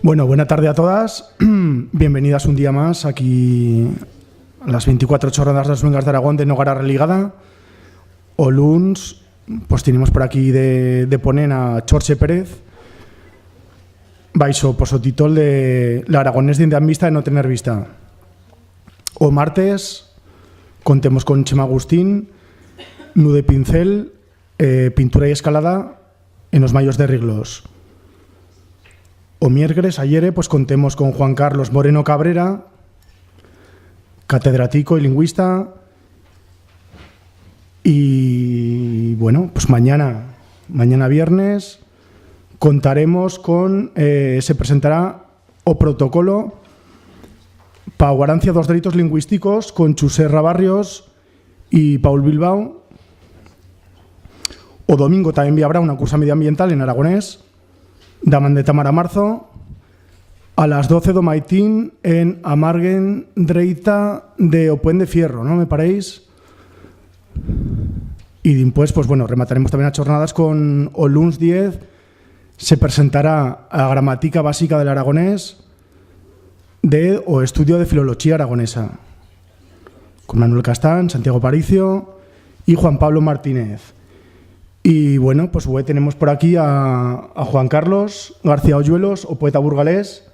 Bueno, buena tarde a todas. Bienvenidas un día más aquí a las 24 jornadas de las Luengas de Aragón de Nogara Religada. O luns, pues tenemos por aquí de poner a Chorche Pérez. Baixo, pues o títol de la Aragonés de vista de no tener vista. O martes, contemos con Chema Agustín, nude pincel, pintura y escalada en los mayos de Riglos. O miércoles, ayer, pues contemos con Juan Carlos Moreno Cabrera, catedrático y lingüista. Y bueno, pues mañana viernes, contaremos con, se presentará o protocolo para guarancia dos delitos lingüísticos con Chus Barrios y Paul Bilbao. O domingo también habrá una cursa medioambiental en aragonés, Daman de Tamara Marzo, a las 12 do Maitín en Amarguen Dreita de Opuen de Fierro, ¿no me paréis? Y después, pues bueno, remataremos también las jornadas con o luns 10, se presentará a gramática básica del aragonés de o estudio de filología aragonesa, con Manuel Castán, Santiago Paricio y Juan Pablo Martínez. Y bueno, pues hoy tenemos por aquí a Juan Carlos García Oyuelos, o poeta burgalés.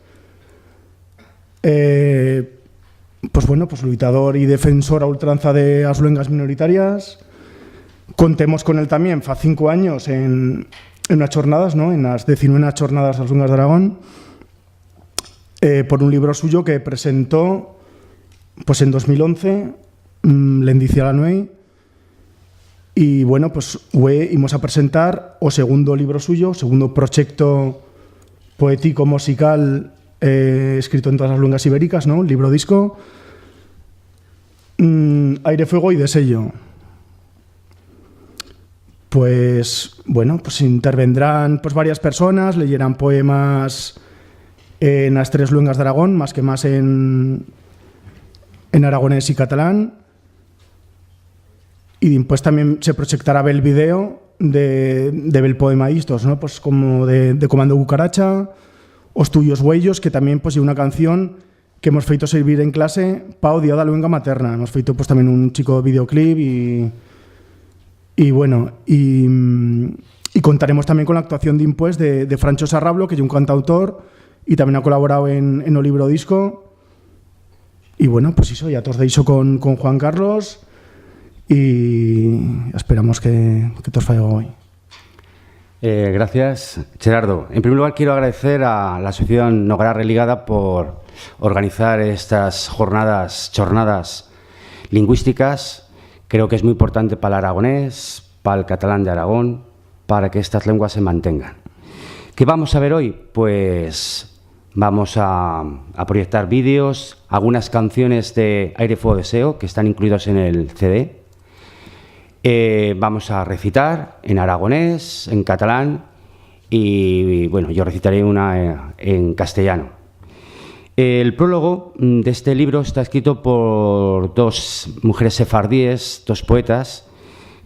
Pues bueno, pues luchador y defensor a ultranza de las luengas minoritarias. Contemos con él también, fa 5 años en las jornadas, ¿no? En las 19 jornadas de las luengas de Aragón, por un libro suyo que presentó pues en 2011, L'Endicia la Nuey. Y bueno, pues hoy íbamos a presentar o segundo libro suyo, segundo proyecto poético musical escrito en todas las luengas ibéricas, ¿no? Libro disco, Aire, Fuego y Desello. Pues bueno, pues intervendrán pues varias personas, leerán poemas en las 3 luengas de Aragón, más que más en aragonés y catalán. Y después también se proyectará el video de el poema Istos, ¿no? Pues como de Comando Cucaracha, Os tuyos huellos, que también pues una canción que hemos feito servir en clase para odiar a la luenga materna. Hemos feito pues también un chico videoclip y bueno, y contaremos también con la actuación de Francho Sarrablo, que es un cantautor y también ha colaborado en el libro disco. Y bueno, pues eso, ya todos de eso con Juan Carlos. Y esperamos que os vaya hoy. Gracias, Gerardo. En primer lugar, quiero agradecer a la Asociación Nogara Religada por organizar estas jornadas lingüísticas. Creo que es muy importante para el aragonés, para el catalán de Aragón, para que estas lenguas se mantengan. ¿Qué vamos a ver hoy? Pues vamos a proyectar vídeos, algunas canciones de Aire, Fuego, Deseo, que están incluidos en el CD. Vamos a recitar en aragonés, en catalán y bueno, yo recitaré una en castellano. El prólogo de este libro está escrito por 2 mujeres sefardíes, 2 poetas,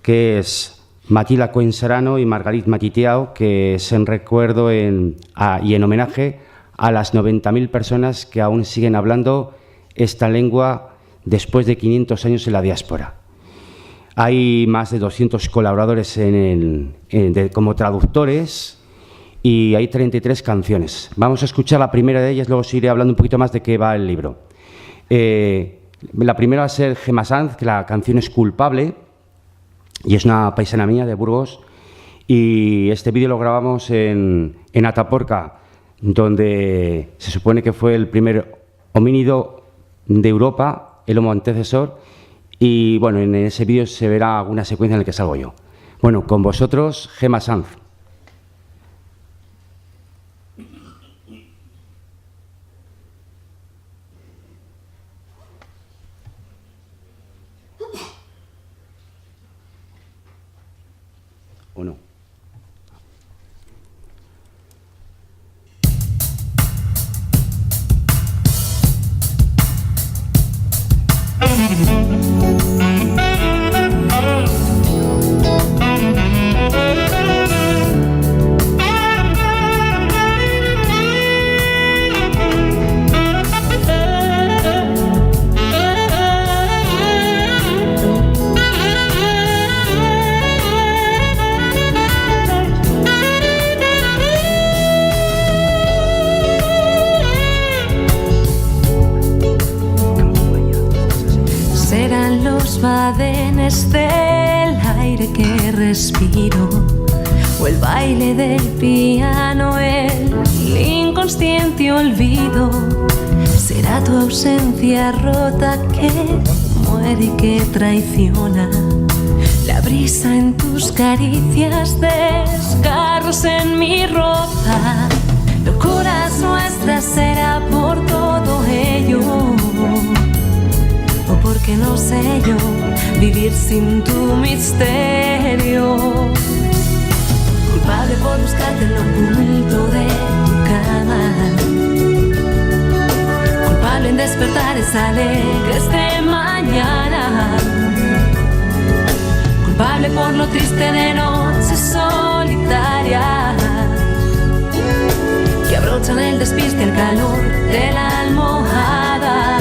que es Matila Cohen Serrano y Margarit Matitiao, que es en recuerdo y en homenaje a las 90.000 personas que aún siguen hablando esta lengua después de 500 años en la diáspora. Hay más de 200 colaboradores como traductores y hay 33 canciones. Vamos a escuchar la primera de ellas, luego seguiré hablando un poquito más de qué va el libro. La primera va a ser Gemma Sanz, que la canción es Culpable, y es una paisana mía de Burgos. Y este vídeo lo grabamos en Ataporca, donde se supone que fue el primer homínido de Europa, el homo antecesor. Y bueno, en ese vídeo se verá alguna secuencia en la que salgo yo. Bueno, con vosotros, Gemma Sanz. ¿O no? desencadenes del aire que respiro, o el baile del piano, el inconsciente olvido. Será tu ausencia rota que muere y que traiciona, la brisa en tus caricias, desgarros en mi ropa. Locuras nuestras será por todo ello, o porque no sé yo vivir sin tu misterio. Culpable por buscarte en lo oculto de tu cama, culpable en despertares alegres de mañana, culpable por lo triste de noches solitarias que abrochan el despiste el calor de la almohada.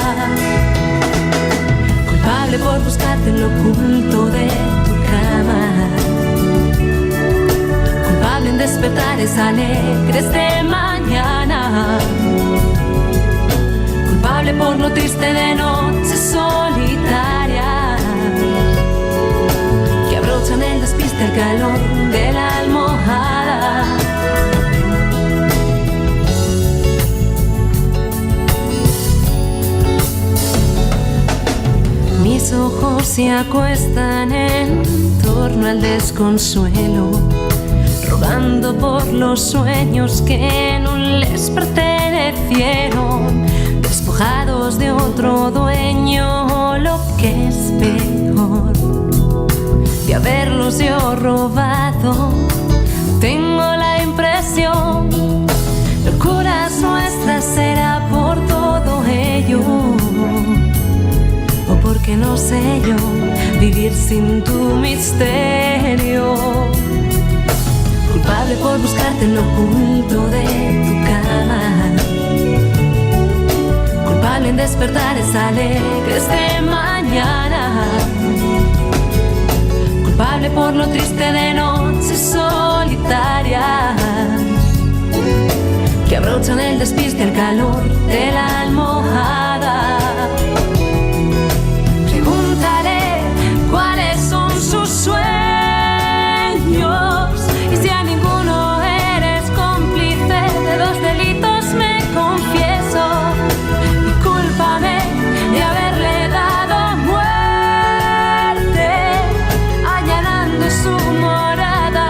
Culpable por buscarte en lo oculto de tu cama, culpable en despertares alegres de mañana, culpable por lo triste de noches solitarias que abrochan el despiste el calor de la almohada. Mis ojos se acuestan en torno al desconsuelo, rogando por los sueños que no les pertenecieron, despojados de otro dueño, lo que es peor, de haberlos yo robado. Tengo la impresión, locuras nuestras será por todo ello, o porque no sé yo vivir sin tu misterio. Culpable por buscarte en lo oculto de tu cama, culpable en despertares alegres de mañana, culpable por lo triste de noches solitarias que abrochan el despiste el calor de la almohada. Preguntaré cuáles son sus sueños y si a ninguno eres cómplice de dos delitos me confieso y cúlpame de haberle dado muerte, allanando su morada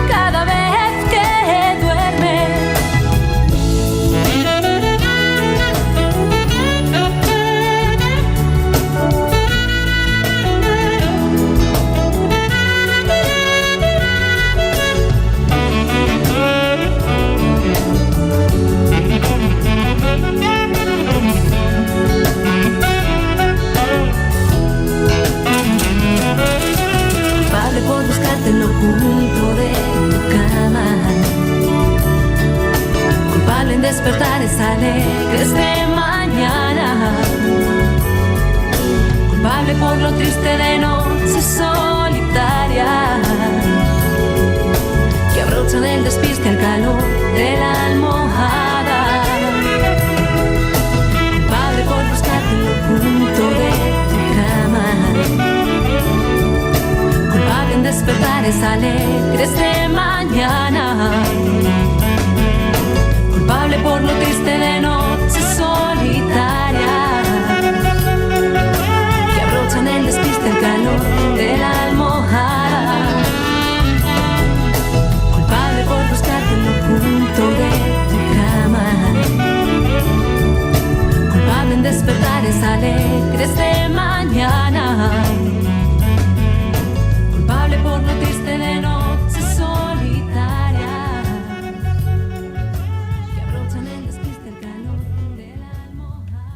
cada vez que duerme. Culpable por buscarte en lo oculto de tu cama, culpable en despertares alegres de mañana, culpable por lo triste de noches solitarias que abrochan el despiste el calor de la almohada. Culpable por buscarte en lo oculto de tu cama, culpable en despertares alegres de mañana, culpable por lo triste de noches solitarias que abrochan el despiste el calor de la almohada. Culpable por buscarte en lo oculto de tu cama, culpable en despertares alegres de mañana, culpable por lo triste de noches solitarias que abrochan el despiste el calor de la almohada.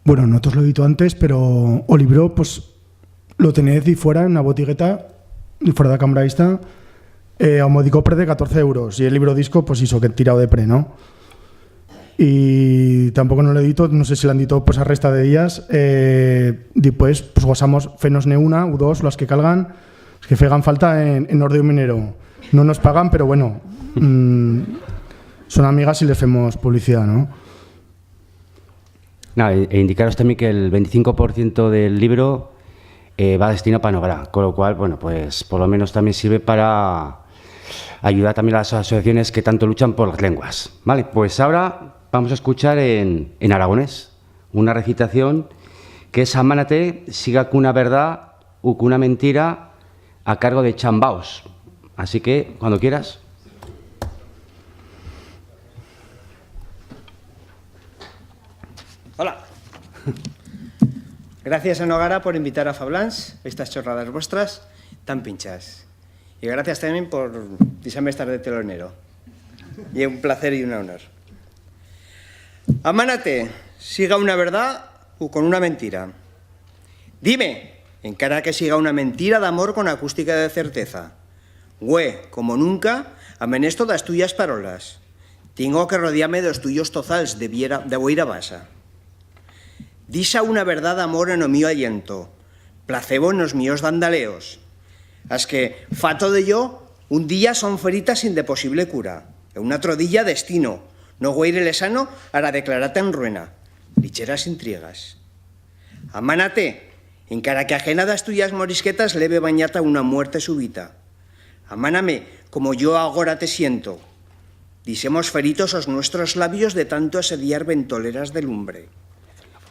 Bueno, no te os lo he dicho antes, pero o libro, pues lo tenéis ahí fuera en una botigueta, y fuera de la cámara esta, a un modico pre de 14 euros. Y el libro disco, pues hizo que he tirado de pre, ¿no? Y tampoco no lo he dicho, no sé si lo han dicho pues a resta de días. Después, pues gozamos fenos-ne una u dos, las que calgan, es que fegan falta en Orde Minero. No nos pagan, pero bueno, son amigas y les hacemos publicidad, ¿no? Nada, indicaros también que el 25% del libro va destinado para Noguera, con lo cual, bueno, pues por lo menos también sirve para ayudar también a las asociaciones que tanto luchan por las lenguas. Vale, pues ahora vamos a escuchar en aragonés una recitación que es Amánate, siga con una verdad u con una mentira, a cargo de Chambaos. Así que, cuando quieras. Hola. Gracias a Nogara por invitar a Fablans a estas chorradas vuestras tan pinchas. Y gracias también por dejarme estar de telonero. Y un placer y un honor. Amánate, siga una verdad o con una mentira. Dime, encara que siga una mentira de amor con acústica de certeza. Güe, como nunca, amenesto das tuyas parolas. Tengo que rodearme dos tuyos tozals de boira basa. Disa una verdad de amor en o mío aliento, placebo en os míos dandaleos. As que, fato de yo, un día son feritas sin de posible cura, e una trodilla destino, no güeire lesano ara declarate en ruena, ligeras intrigas. Amánate, encara que ajena das tuyas morisquetas leve bañata una muerte súbita. Amáname, como yo agora te siento. Disemos feritos os nuestros labios de tanto asediar ventoleras de lumbre.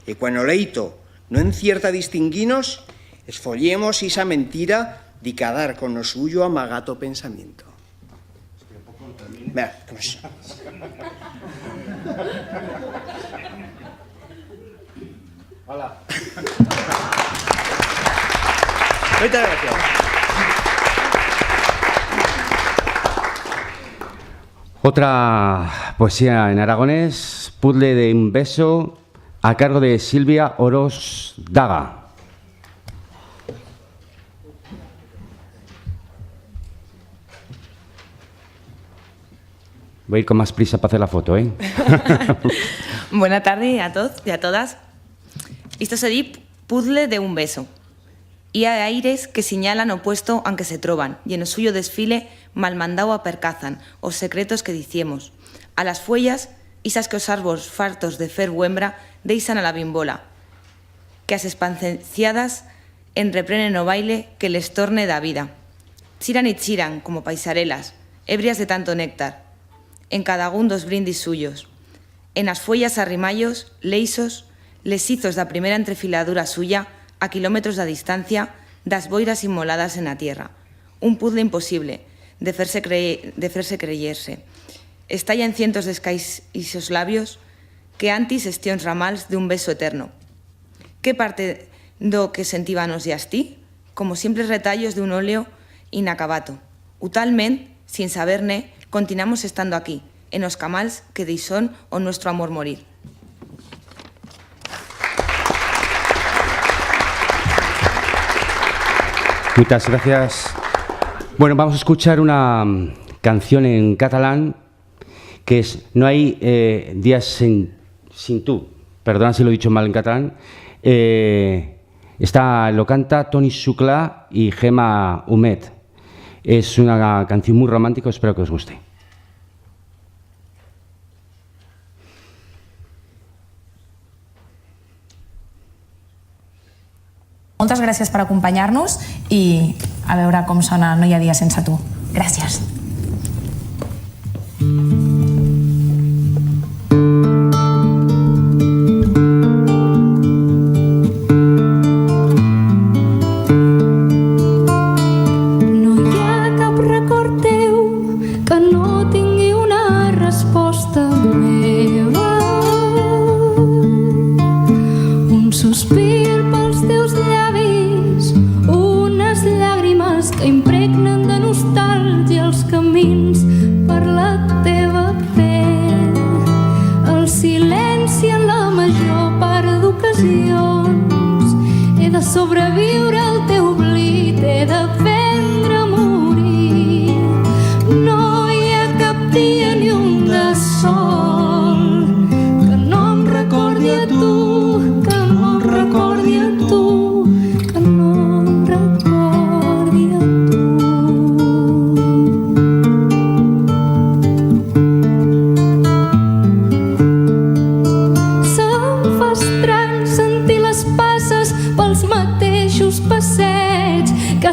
E cuando leito no encierta distinguinos, esfollemos esa mentira de cadar con lo suyo amagato pensamiento. Vea, pues. Hola. Muchas gracias. Otra poesía en aragonés, Puzzle de un beso, a cargo de Silvia Oroz Daga. Voy a ir con más prisa para hacer la foto, ¿eh? Buena tarde a todos y a todas. Esto se di Puzzle de un beso. Y hay aires que señalan opuesto aunque se troban, y en el suyo desfile malmandao apercazan os secretos que diciemos. A las fuellas, isas que os árbos fartos de fer huembra deixan a la bimbola, que as espacenciadas en reprenen o baile que les torne da vida. Chiran y chiran como paisarelas, ebrias de tanto néctar, en cada un dos brindis suyos. En as fuellas arrimallos, leisos, lesizos da primera entrefiladura suya, a kilómetros de distancia, das boiras inmoladas en la tierra. Un puzzle imposible, de ferse creyerse. Estalla en cientos de escaisos labios, que antis estions ramals de un beso eterno. Que parte do que sentíbanos de astí? Como simples retallos de un óleo inacabato. Utalment, sin saberne, continuamos estando aquí, en os camals que deixón o nuestro amor morir. Muchas gracias. Bueno, vamos a escuchar una canción en catalán que es No hay días sin tú. Perdona si lo he dicho mal en catalán. Lo canta Toni Xuclà y Gemma Humet. Es una canción muy romántica, espero que os guste. Moltes gràcies per acompanyar-nos i a veure com sona No hi ha dia sense tu. Gràcies. No hi ha cap record teu que no tingui una resposta meva. Un sospir pels teus llavis, unes llàgrimes que impregnen de nostàlgia els que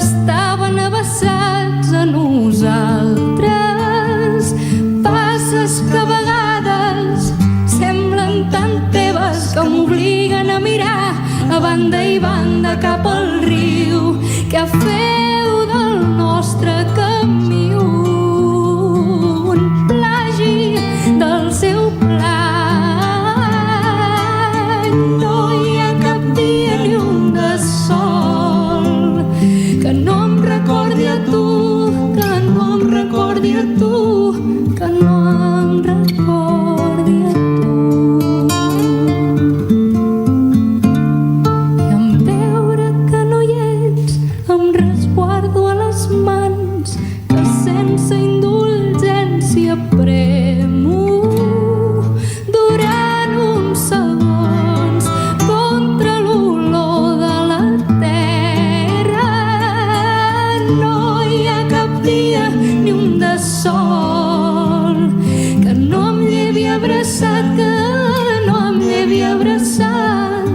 estaven abassats a nosaltres. Passes que a vegades semblen tan teves que m'obliguen a mirar a banda i banda cap al riu que feu del nostre camí un plagi del seu plany. No hi ha cap dia ni un de sol que no em recordi a tu, que no em recordi a tu, que no em recordi a tu. I en veure que no hi ets em resguardo a les mans que sense indulgència premo durant uns segons contra l'olor de la terra. No hi ha cap dia ni un de sol que no em llevi abraçat, que no em llevi abraçat,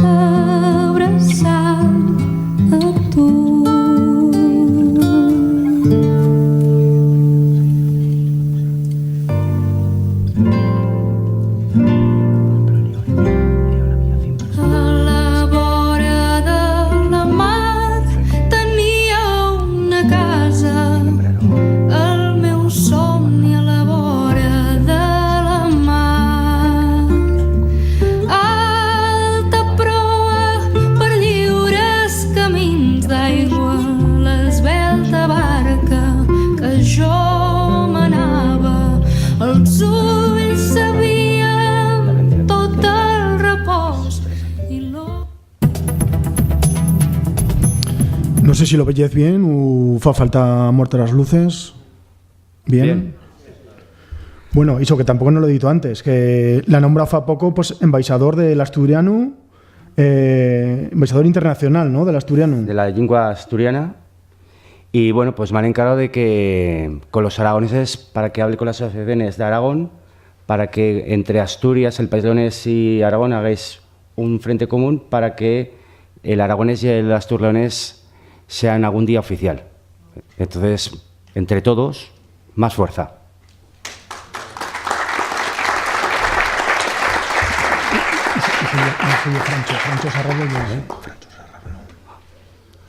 abraçat a tu. A la vora de la mar tenia una casa, el meu somni a la vora de la mar. Alta proa per lliures camins d'aigua, l'esvelta barca que jo manava, els ulls sabien tot el repòs i l'or. No sé si lo veis bien o fa falta muerte a las luces. Bien. Bien. Bueno, eso que tampoco no lo he dicho antes, que la nombra fa poco pues embajador del asturiano, embajador internacional, ¿no? Del asturiano. De la lengua asturiana. Y bueno, pues me han encargado de que con los aragoneses, para que hable con las asociaciones de Aragón, para que entre Asturias, el País Leonés y Aragón hagáis un frente común para que el aragonés y el asturleonés sean algún día oficial. Entonces, entre todos, más fuerza. Francho Sarrablo,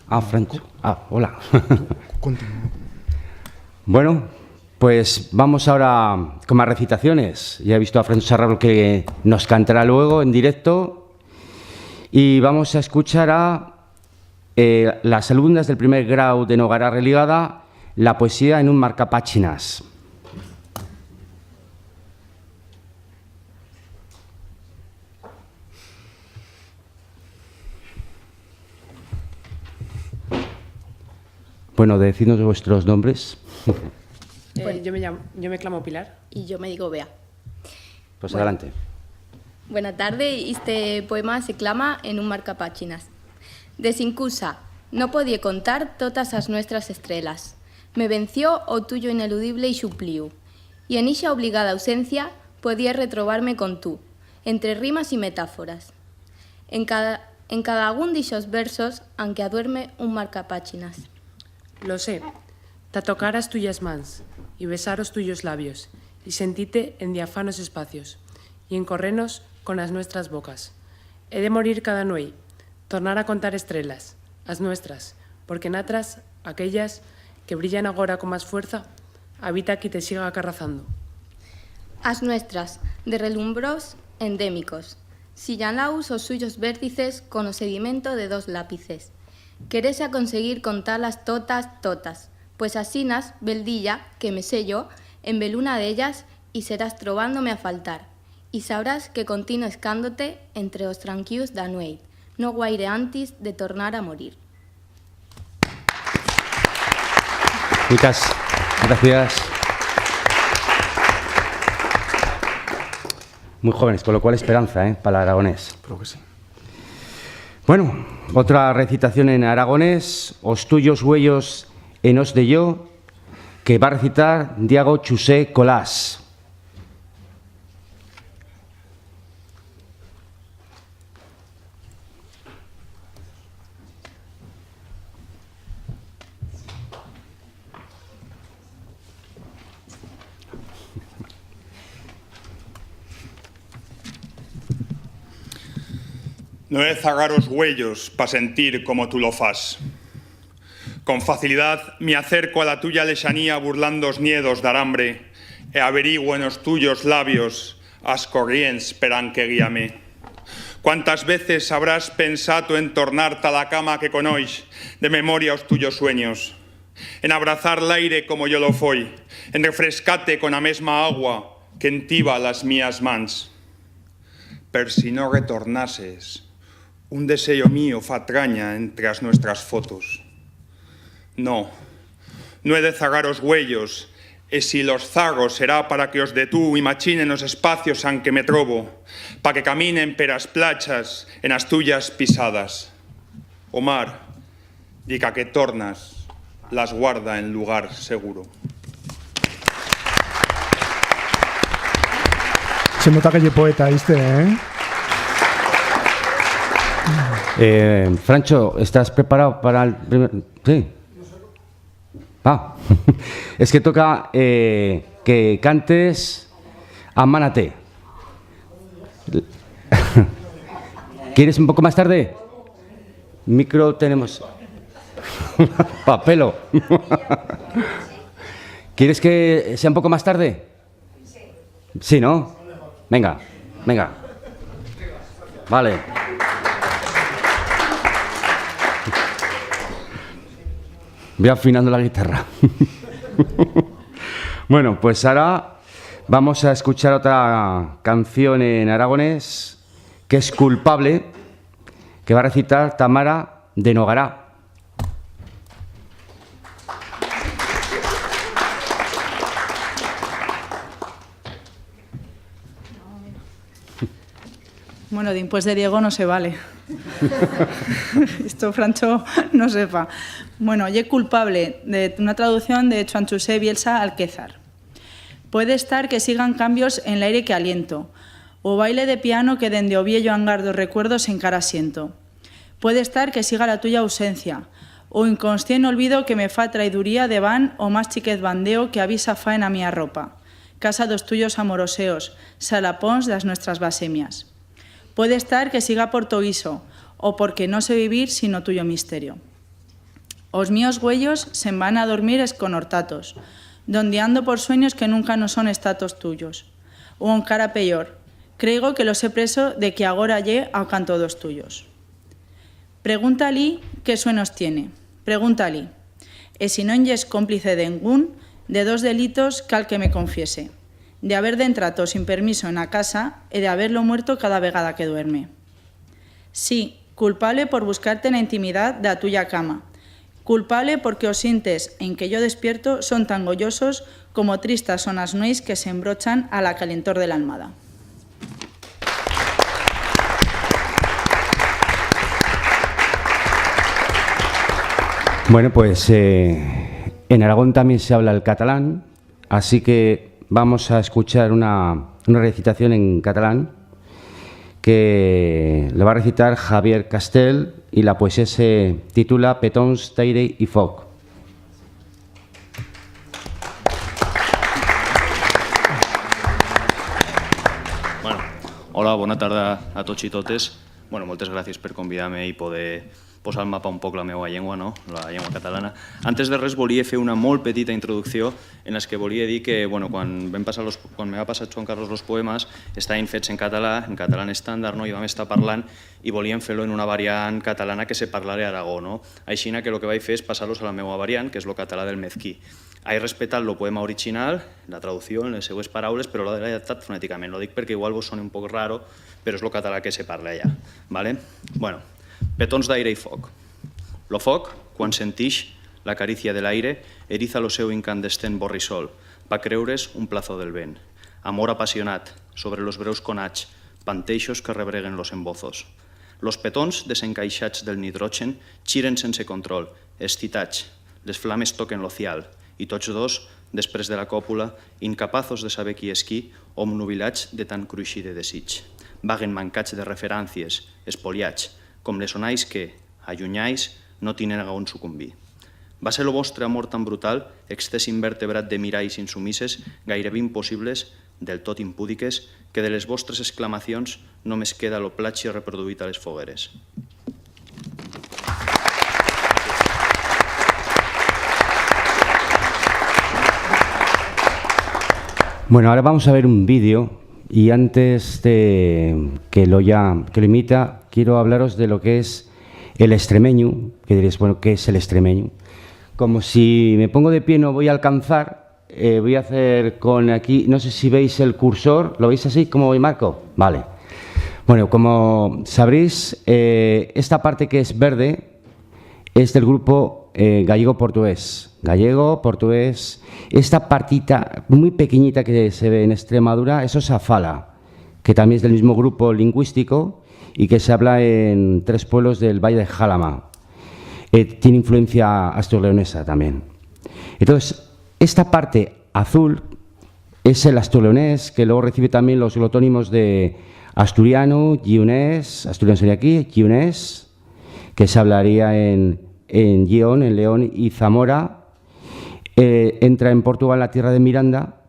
Ah, Francho. Ah, hola. continúa. Bueno, pues vamos ahora con más recitaciones. Ya he visto a Francho Sarrablo que nos cantará luego en directo. Y vamos a escuchar a las alumnas del primer grado de Nogará Religada, la poesía en un marcapáginas. Bueno, decidnos vuestros nombres. Yo me clamo Pilar. Y yo me digo Bea. Pues Bueno. adelante. Buenas tardes, este poema se clama en un marcapáginas. Desincusa, no podía contar todas as nuestras estrellas. Me venció o tuyo ineludible y supliu. Y en esa obligada ausencia podía retrobarme con tú, entre rimas y metáforas. En cada algún de esos versos, aunque aduerme un marcapáginas. Lo sé. Te tocaras tuyas mans y besaros tuyos labios y sentite en diafanos espacios y encorrenos con las nuestras bocas. He de morir cada nuey, tornar a contar estrellas, as nuestras, porque natras, aquellas que brillan agora con más fuerza, habita que te siga acarrazando. As nuestras, de relumbros endémicos, sillanaus os suyos vértices con o sedimento de 2 lápices. Querés a conseguir contarlas totas, pues asinas, beldilla, que me sé yo, en beluna de ellas, y serás trobándome a faltar, y sabrás que contino escándote entre os tranquius da nueit, no guaire antes de tornar a morir. Muchas gracias. Muy jóvenes, con lo cual esperanza, para el aragonés. Creo que sí. Bueno, otra recitación en aragonés, os tuyos huellos en os de yo, que va a recitar Diago Chusé Colás. No he de zagaros huellos pa sentir como tú lo fas. Con facilidad me acerco a la tuya lexanía burlando os niedos dar hambre e averiguo en os tuyos labios as corrients peran que guíame. Cuántas veces habrás pensado en tornarte a la cama que conois de memoria os tuyos sueños, en abrazar l'aire como yo lo foi, en refrescate con a mesma agua que entiba las mías mans. Per si no retornases, un deseo mío fatraña entre as nuestras fotos. No he de zagaros huellos, e si los zagos será para que os detú imachinen os espacios en que me trobo, pa que caminen per as plachas en as tuyas pisadas. O mar, dica que tornas, las guarda en lugar seguro. Se nota que lle poeta, ¿viste? Francho, ¿estás preparado para el primer...? Sí. Es que toca que cantes Amánate. ¿Quieres un poco más tarde? Micro tenemos. Papelo. ¿Quieres que sea un poco más tarde? Sí, ¿no? Venga. Vale. Voy afinando la guitarra. Bueno, pues ahora vamos a escuchar otra canción en aragonés que es Culpable, que va a recitar Tamara de Nogará. Bueno, después de Diego no se vale. Esto Francho no sepa. Bueno, ye Culpable, de una traducción de Joan José Bielsa Alquézar. Puede estar que sigan cambios en el aire que aliento, o baile de piano que dende o viejo hangar dos recuerdos encara siento. Puede estar que siga la tuya ausencia, o inconsciente olvido que me fa traiduría de van o más chiquez bandeo que avisa fa en a mía ropa. Casa dos tuyos amoroseos, salapóns das nuestras basemias. Puede estar que siga por to guiso, o porque no sé vivir sino tuyo misterio. Os míos huellos se van a dormir esconortatos, donde ando por sueños que nunca no son estatos tuyos. O en cara peor, creo que los he preso de que agora lle ao canto dos tuyos. Pregúntale qué sueños tiene, pregúntale, e si non es cómplice de ningún, de dos delitos cal que me confiese, de haber de entrato sin permiso en la casa e de haberlo muerto cada vegada que duerme. Sí, culpable por buscarte en la intimidad de la tuya cama, culpable porque os sintes en que yo despierto son tan gollosos como tristas son as nuis que se embrochan a la calentor de la almada. Bueno, pues en Aragón también se habla el catalán, así que vamos a escuchar una recitación en catalán que le va a recitar Javier Castel y la poesía se titula Petons d'aire i foc. Bueno, hola, bona tarda a tots i totes. Bueno, moltes gràcies per convidar-me i poder posar al mapa un poc la meva llengua, no? La llengua catalana. Antes de res volia fer una molt petita introducció en la que volia dir que quan me va passar Joan Carlos los poemes estaven fets en català estàndard, no? I vam estar parlant i volíem fer-lo en una variant catalana que se parlara a Aragó. No? Així que el que vaig fer és passar-los a la meva variant, que és el català del mezquí. He respetat el poema original, la traducció en les seues paraules, però l'he adaptat fonèticament. Lo dic perquè igual vos soni un poc raro, però és el català que se parla allà. ¿Vale? Bueno, petons d'aire i foc. Lo foc, quan sentix la carícia de l'aire, eriza lo seu incandescent borrissol, pa creure's un plazo del vent. Amor apassionat, sobre los breus conats, panteixos que rebreguen los embozos. Los petons desencaixats del nitrogen xiren sense control, excitats, les flames toquen l'ocial, i tots dos, després de la còpula, incapazos de saber qui és qui, omnubilats de tan cruixir de desig. Vaguen mancats de referències, espoliats, com les onais que, allunyais, no tenen on sucumbir. Va ser el vostre amor tan brutal, extès invertebrat de miralls insumises, gairebé impossibles, del tot impúdiques, que de les vostres exclamacions només queda lo platge reproduït a les fogueres. Bueno, ahora vamos a ver un vídeo y antes de que lo imita, quiero hablaros de lo que es el extremeño, que diréis, bueno, ¿qué es el extremeño? Como si me pongo de pie no voy a alcanzar, voy a hacer con aquí, no sé si veis el cursor, ¿lo veis así como marco? Vale. Bueno, como sabréis, esta parte que es verde es del grupo gallego-portugués. Gallego-portugués. Esta partita muy pequeñita que se ve en Extremadura, eso es Afala, que también es del mismo grupo lingüístico y que se habla en 3 pueblos del Valle de Jalama. Tiene influencia asturleonesa también. Entonces, esta parte azul es el asturleonés, que luego recibe también los glotónimos de asturiano, guionés, asturiano sería aquí, guionés, que se hablaría en Gion, en León y Zamora. Entra en Portugal, la tierra de Miranda,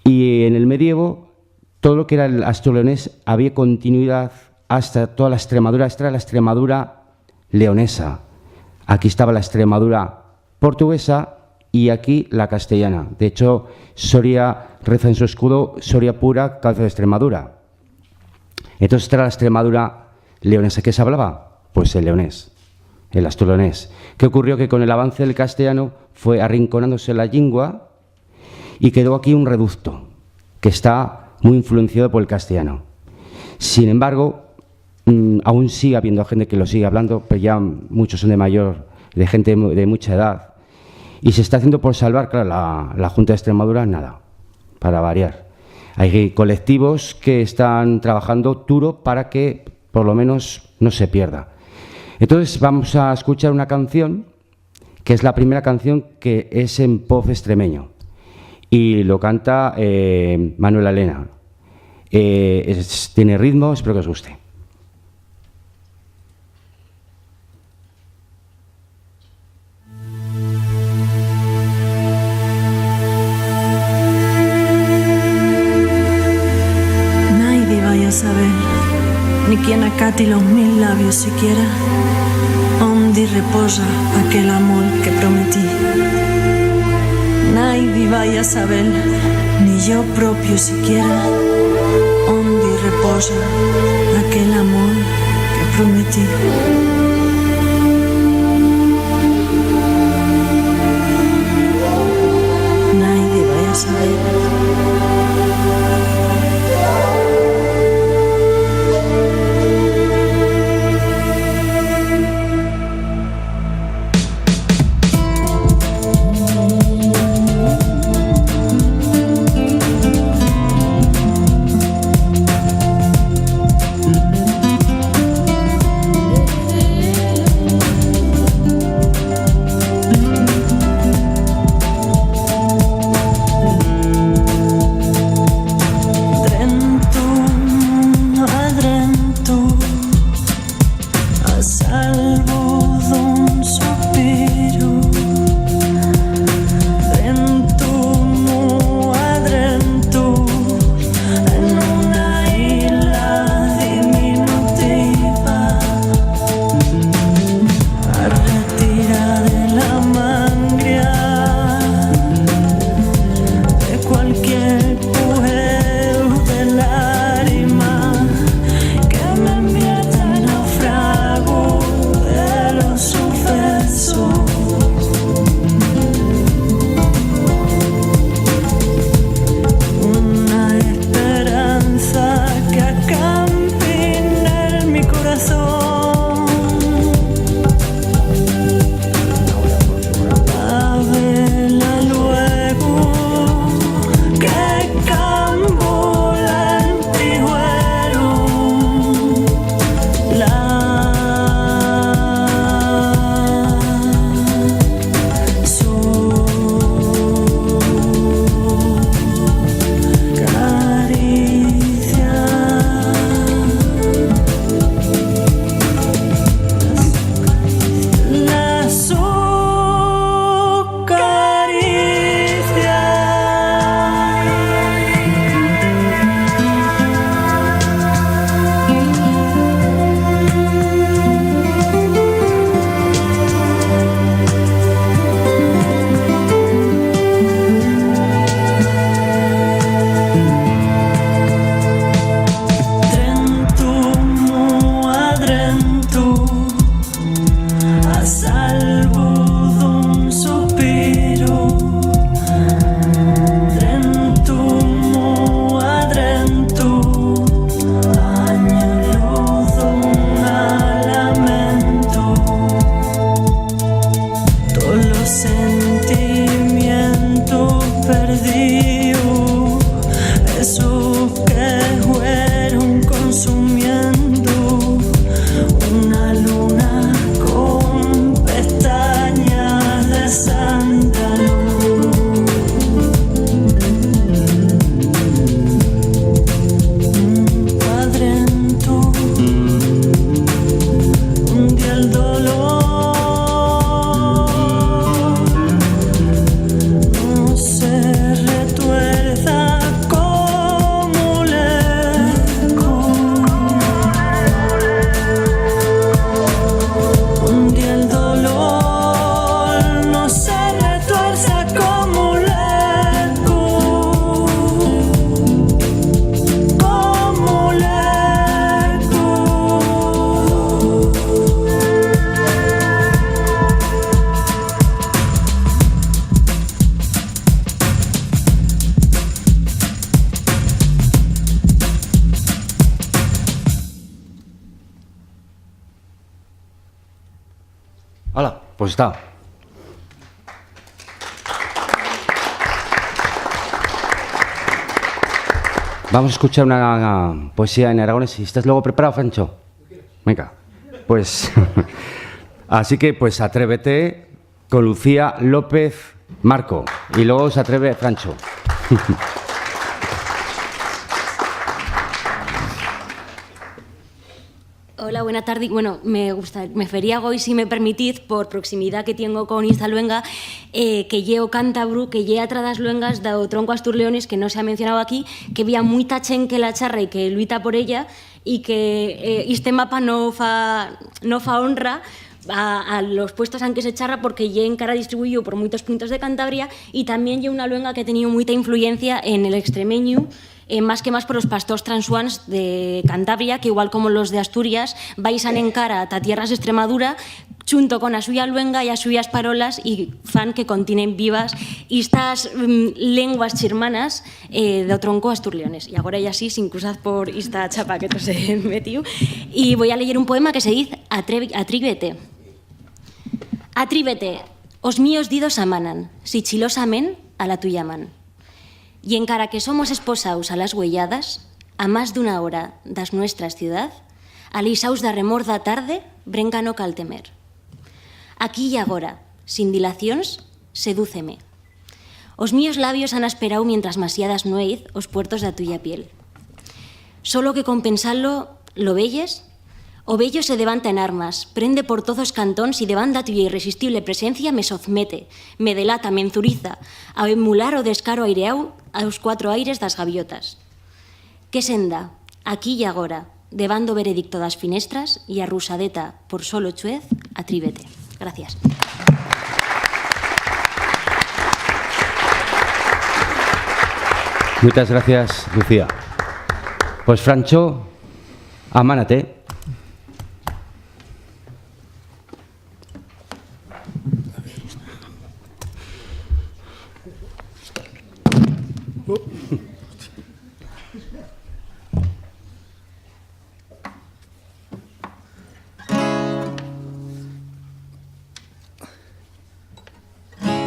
y en el medievo todo lo que era el asturleonés había continuidad hasta toda la Extremadura. Esta era la Extremadura leonesa. Aquí estaba la Extremadura portuguesa y aquí la castellana. De hecho, Soria reza en su escudo, Soria pura, cabeza de Extremadura. Entonces, esta era la Extremadura leonesa. ¿Qué se hablaba? Pues el leonés, el asturleonés. ¿Qué ocurrió? Que con el avance del castellano fue arrinconándose la lengua y quedó aquí un reducto que está muy influenciado por el castellano. Sin embargo, aún sigue habiendo gente que lo sigue hablando, pero ya muchos son de gente de mucha edad. Y se está haciendo por salvar, claro, la Junta de Extremadura, nada, para variar. Hay colectivos que están trabajando duro para que por lo menos no se pierda. Entonces vamos a escuchar una canción que es la primera canción que es en pop extremeño y lo canta Manuel Elena. Tiene ritmo, espero que os guste. Nadie vaya a saber, ni quien acate los 1000 labios siquiera, onde reposa aquel amor que prometí. Nadie vaya a saber, ni yo propio siquiera, onde reposa aquel amor que prometí. Nadie vaya a saber. los sentimientos perdidos, esos que fueron consumiendo una luna con pestañas de sándalo. Hola, pues está. Vamos a escuchar una poesía en aragonés. ¿Estás luego preparado, Francho? Venga, pues... Así que, pues, atrévete con Lucía López Marco. Y luego se atreve Francho. Hola, buena tarde. Bueno, me fería hoy, si me permitís, por proximidad que tengo con esta luenga, que llevo cántabro, que lle atrás das luengas do tronco Asturleones, que no se ha mencionado aquí, que había muita chen que la charra y que luita por ella, y que este mapa no fa honra a los puestos en que se charra, porque lle encara distribuido por muchos puntos de Cantabria, y también lle una luenga que ha tenido mucha influencia en el extremeño, más que más por los pastores transuans de Cantabria, que igual como los de Asturias baisan en cara a tierras de Extremadura, junto con a suya luenga y a suyas parolas, y fan que continen vivas estas lenguas chirmanas de tronco Asturleones. Y ahora ya sí, sin cruzar por esta chapa que se metió, y voy a leer un poema que se dice Atríbete. Atríbete, os míos didos amanan, si chilosamen a la tuya man. Y encara que somos esposaos a las huelladas, a más d'una hora das nuestras ciudad, alisaos da remor da tarde, brenca no cal temer. Aquí y agora, sin dilacións, sedúceme. Os míos labios han esperado mientras masiadas nuez os puertos da tuya piel. Solo que con pensarlo, lo velles, o bello se levanta en armas, prende por todos cantóns y devant da tuya irresistible presencia me sozmete, me delata, me enzuriza, a emular o descaro aireau aos cuatro aires das gaviotas. Que senda, aquí y agora, devando veredicto das finestras y a rusadeta por solo chuez, atríbete. Gracias. Muchas gracias, Lucía. Pues, Francho, amánate.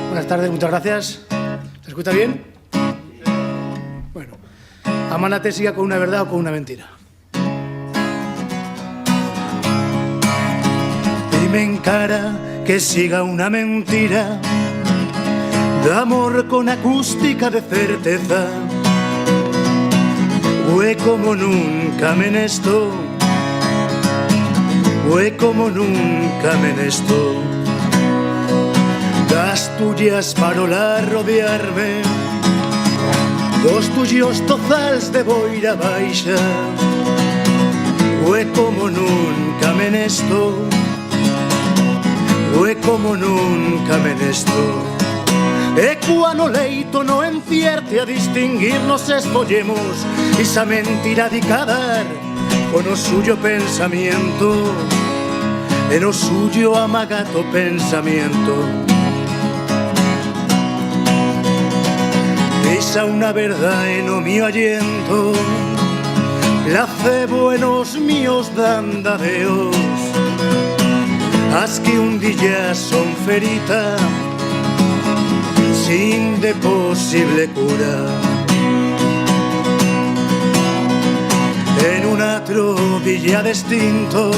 Buenas tardes, muchas gracias. ¿Se escucha bien? Bueno, amánate, siga con una verdad o con una mentira. Dime en cara que siga una mentira, de amor con acústica de certeza. Hue como nunca me nesto, hue como nunca me nesto. Das tuyas parolas rodearme, dos tuyos tozals de boira baixa. Hue como nunca me nesto, hue como nunca me nesto. E cuando leito no encierte a distinguirnos espollemos, esa mentira de cadar con o suyo pensamiento, en o suyo amagato pensamiento. Esa una verdad en o mío aliento, placebo en os míos dandadeos, haz que un día son ferita sin de posible cura. En un atro villa distinto,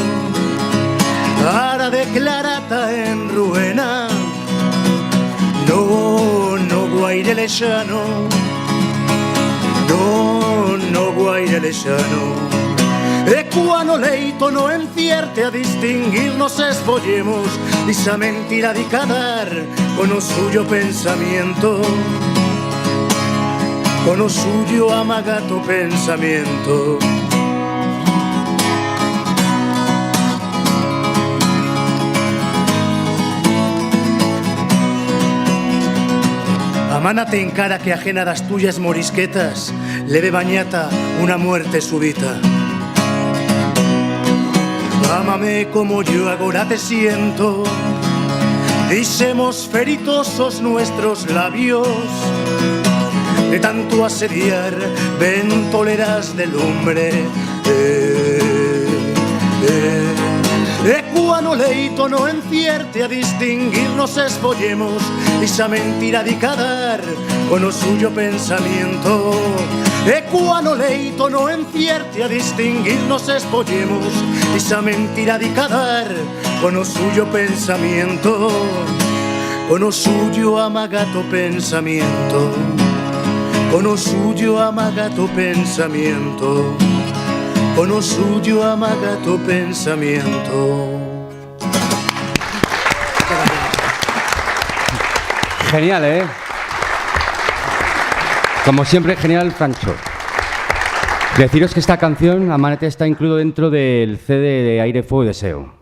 ara declarata en ruena, no guaire lexano, no guaire lexano. E cuando leito no encierte a distinguirnos esfollemos, esa mentira de cadar con o suyo pensamiento, con o suyo amagato pensamiento. Amánate en cara que ajena das tuyas morisquetas, leve bañata una muerte súbita. Ámame como yo agora te siento, dixemos feritosos nuestros labios, de tanto asediar ventoleras de lumbre. E cuando leito no encierte a distinguirnos esfollemos, esa mentira de cadar con o suyo pensamiento. E cuando leito no encierte a distinguirnos esfollemos, esa mentira de cadar con o suyo pensamiento, con o suyo amagato pensamiento, con o suyo amagato pensamiento, con o suyo amagato pensamiento. Genial, ¿eh? Como siempre, genial, Francho. Deciros que esta canción, Amánate, está incluido dentro del CD de Aire, Fuego y Deseo.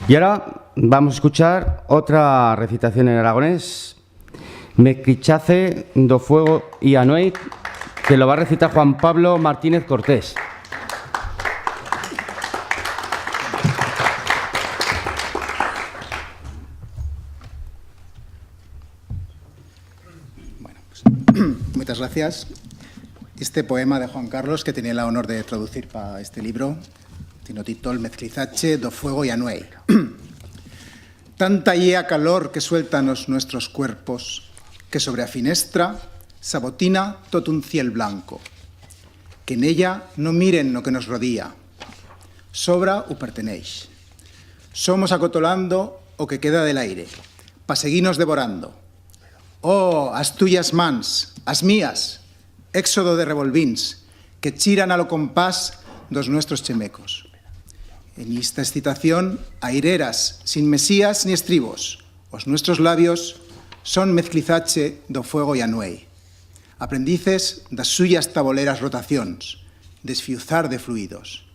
Y ahora vamos a escuchar otra recitación en aragonés, Mezclichace do Fuego y Anuei, que lo va a recitar Juan Pablo Martínez Cortés. Muchas gracias. Este poema de Juan Carlos, que tenía el honor de traducir para este libro, tiene título Mezclizache do Fuego y Anuei. Tanta ia calor que sueltan nuestros cuerpos, que sobre a finestra sabotina tot un ciel blanco, que en ella no miren lo que nos rodea, sobra o perteneix. Somos acotolando o que queda del aire, pa seguirnos devorando. Oh, as tuyas mans, as mías, éxodo de revolvins, que chiran a lo compás dos nuestros chemecos. En esta excitación, aireras, sin mesías ni estribos, os nuestros labios son mezclizache do fuego y anuei, aprendices das suyas taboleras rotacións, desfiuzar de fluidos.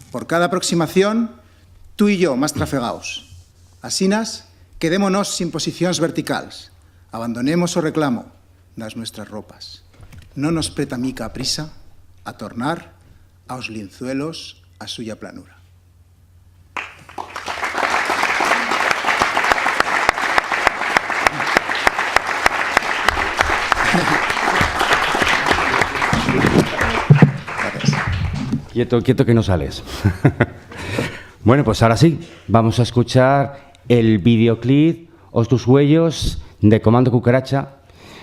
Por cada aproximación, tú y yo más trafegaos. Asinas, quedémonos sin posicións verticals, abandonemos o reclamo das nuestras ropas. No nos preta mica a prisa a tornar aos linzuelos a suya planura. Quieto, quieto que no sales. Bueno, pues ahora sí, vamos a escuchar el videoclip Os tus huellos de Comando Cucaracha.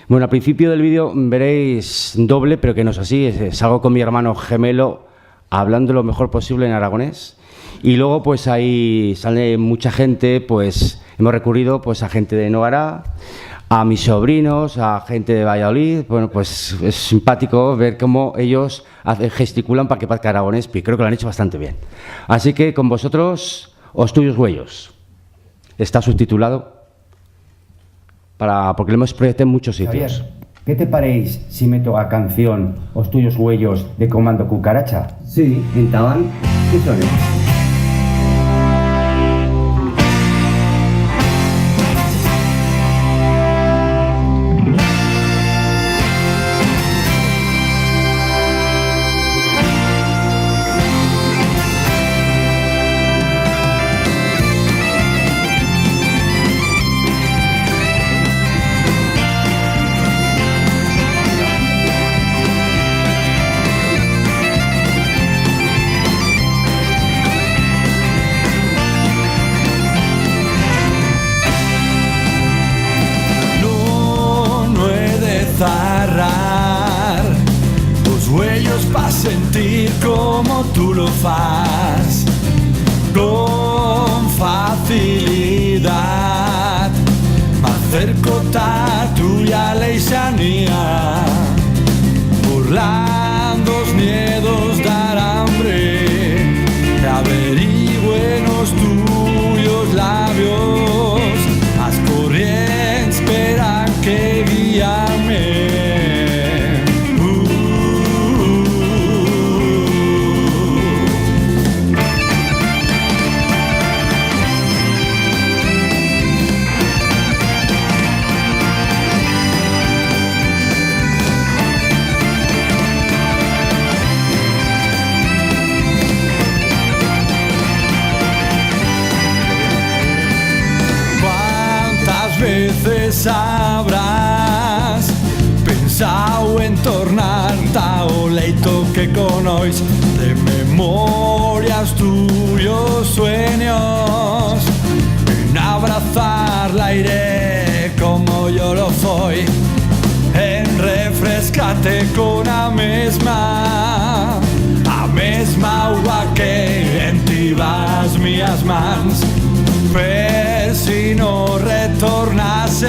Bueno, al principio del vídeo veréis doble, pero que no es así. Salgo con mi hermano gemelo hablando lo mejor posible en aragonés. Y luego pues ahí sale mucha gente, pues hemos recurrido pues a gente de Novará, a mis sobrinos, a gente de Valladolid. Bueno, pues es simpático ver cómo ellos gesticulan para que parezca aragonés, y creo que lo han hecho bastante bien. Así que con vosotros, Os tuyos huellos. Está subtitulado porque lo hemos proyectado en muchos sitios. Javier, ¿qué te paréis si meto a canción Os tuyos huellos de Comando Cucaracha? Sí, en Tabán, ¿qué son ellos? zarrar os huellos pa' sentir como tú lo fas con facilidad. M'acerco ta tuya leixanía, burlando os miedos dar hambre, te averiguo en los tuyos labios, as corrientes esperan que guíame. Veces habrás pensado en tornar-te ao leito que conois de memorias tuyos sueños, en abrazar el aire como yo lo fui, en refrescarte con a mesma agua que entibas mías mans. Per si no retornases,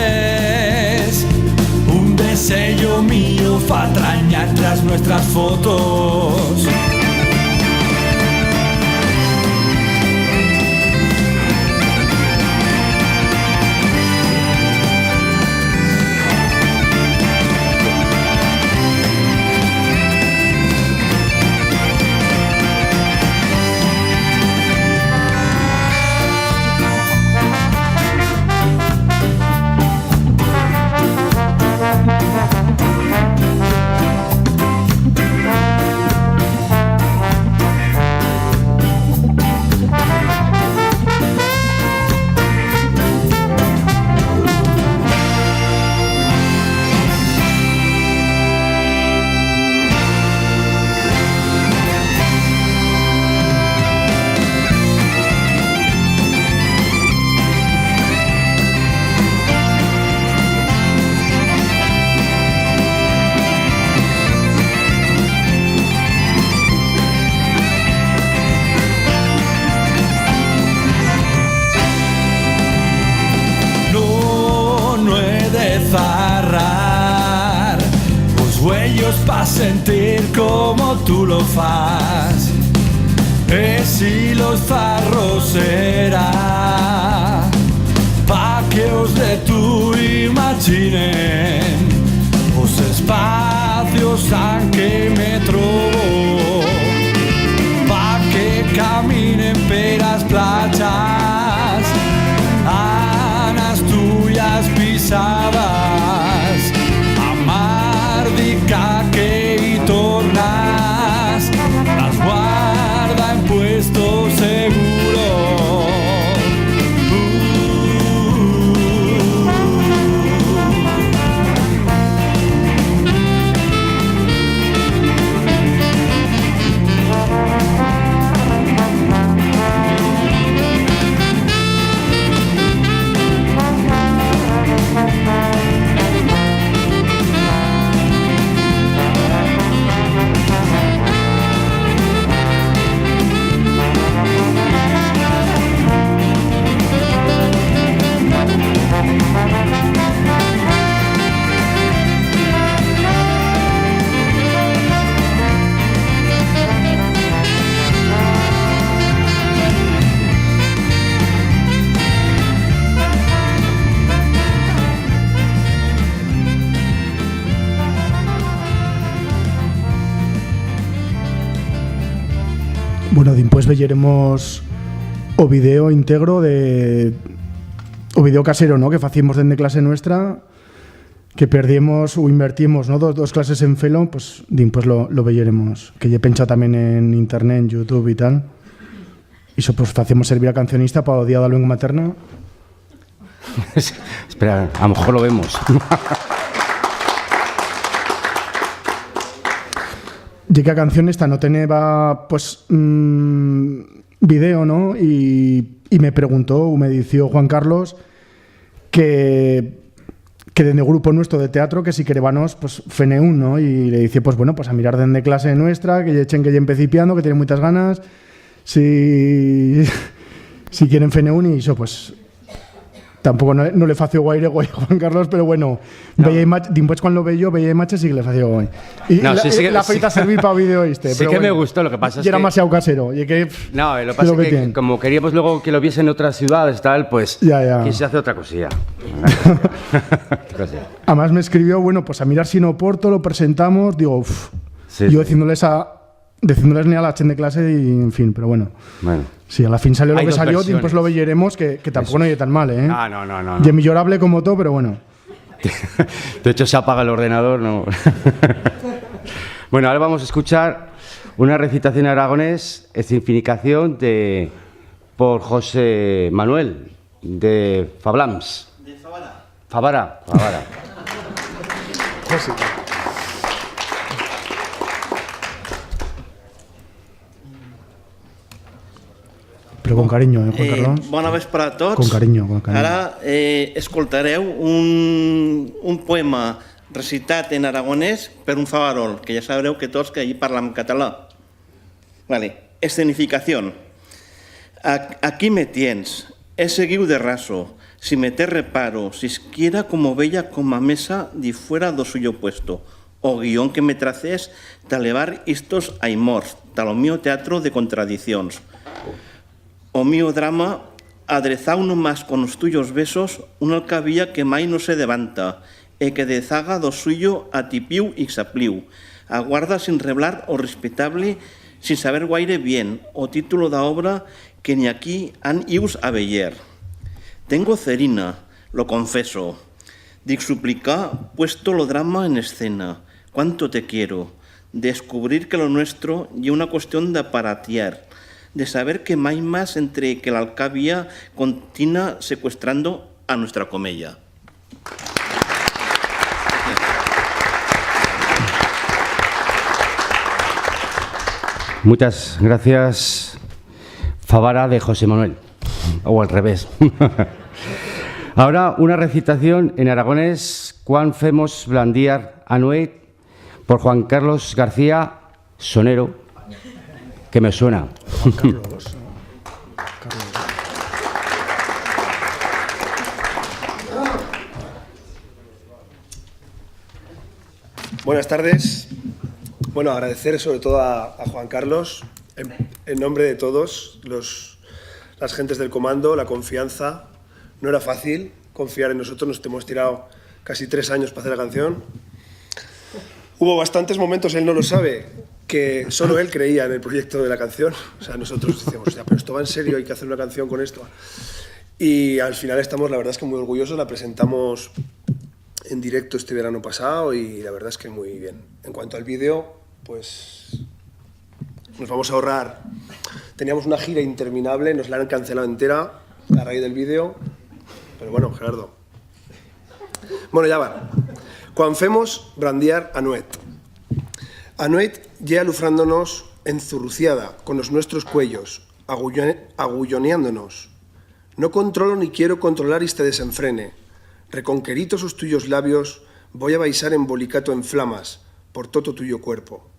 un deseo mío fa trañar tras nuestras fotos. Pa' sentir como tú lo fas, si los zarros será pa' que os de tú imaginen os espacios en que me trobo, pa' que caminen per las playas a las tuyas pisadas, dica que y tornas, las guarda en puesto seguro. Bueno, después veremos o video íntegro o video casero, ¿no? Que facíamos dende clase nuestra, que perdimos o invertimos, ¿no? dos clases en Felo, pues después lo veremos, que ya pencha también en internet, en YouTube y tal. Y eso pues facíamos servir a cancionista para o día da lengua materna. Espera, a lo mejor lo vemos. Y que a canción esta no tenía pues video, ¿no? Y me preguntó, o me dijo Juan Carlos, que que dende grupo nuestro de teatro que si querebanos pues fene un, ¿no? Y le dice, pues bueno, pues a mirar dende clase nuestra, que lle echen que lle empecipiando, que tiene muchas ganas, si quieren fene un, y eso pues tampoco no le fació guaire a Juan Carlos, pero bueno, no. Después cuando lo veía macha sí que le fació guay. Y no, la feita servir para vídeo Sí pero que bueno, me gustó, lo que pasa es que... era demasiado casero. Y que, no, lo que pasa es que como queríamos luego que lo viesen en otras ciudades tal, pues quise hacer otra cosilla. Además me escribió, bueno, pues a mirar si no Porto, lo presentamos, digo, uff, yo diciéndoles ni a la chen de clase y en fin, pero bueno. Sí, a la fin salió lo que salió, y después lo veremos, que tampoco no es tan mal, ¿eh? No. Y es millorable como todo, pero bueno. De hecho, se apaga el ordenador, no. Bueno, ahora vamos a escuchar una recitación aragonés, escenificación por José Manuel, de Fablams. De Favara. Favara. José. Però con cariño, Juan Carlos? Bona vespre a tots. Con cariño, con cariño. Ara escoltareu un poema recitat en aragonès per un favarol, que ja sabreu que tots que allí parlam català. Vale. Escenificación. Aquí me tienes, he seguido de raso, si me te reparo, siquiera como bella como a mesa di fuera do suyo puesto, o guión que me traces de levar estos aimors, tal o mío teatro de contradicións. O mío drama, adrezauno más con os tuyos besos, unha alcabía que mai non se levanta, e que de zaga do suyo atipiu e xapliu, aguarda sin reblar o respetable, sin saber guaire bien, o título da obra que ni aquí han ius a veyer. Tengo cerina, lo confeso, dic suplicar, puesto lo drama en escena, cuánto te quiero, descubrir que lo nuestro y una cuestión de aparatear, de saber que no hay más entre que la alcabía continúa secuestrando a nuestra comella. Muchas gracias, Favara de José Manuel, o al revés. Ahora una recitación en aragonés, Cuán femos blandiar a Noé, por Juan Carlos García, sonero, que me suena. Buenas tardes. Bueno, agradecer sobre todo a Juan Carlos, en nombre de todos, las gentes del comando, la confianza. No era fácil confiar en nosotros, nos hemos tirado casi 3 años para hacer la canción. Hubo bastantes momentos, él no lo sabe, que solo él creía en el proyecto de la canción. O sea, nosotros decíamos, ya, pero esto va en serio, hay que hacer una canción con esto. Y al final estamos, la verdad es que muy orgullosos, la presentamos en directo este verano pasado y la verdad es que muy bien. En cuanto al vídeo, pues nos vamos a ahorrar. Teníamos una gira interminable, nos la han cancelado entera a raíz del vídeo. Pero bueno, Gerardo. Bueno, ya va. Cuando femos brandiar a Nuet. A Nuet ya alufrándonos enzurruciada con los nuestros cuellos, agulloneándonos. No controlo ni quiero controlar este desenfrene. Reconqueritos sus tuyos labios, voy a baixar en bolicato en flamas por todo tuyo cuerpo.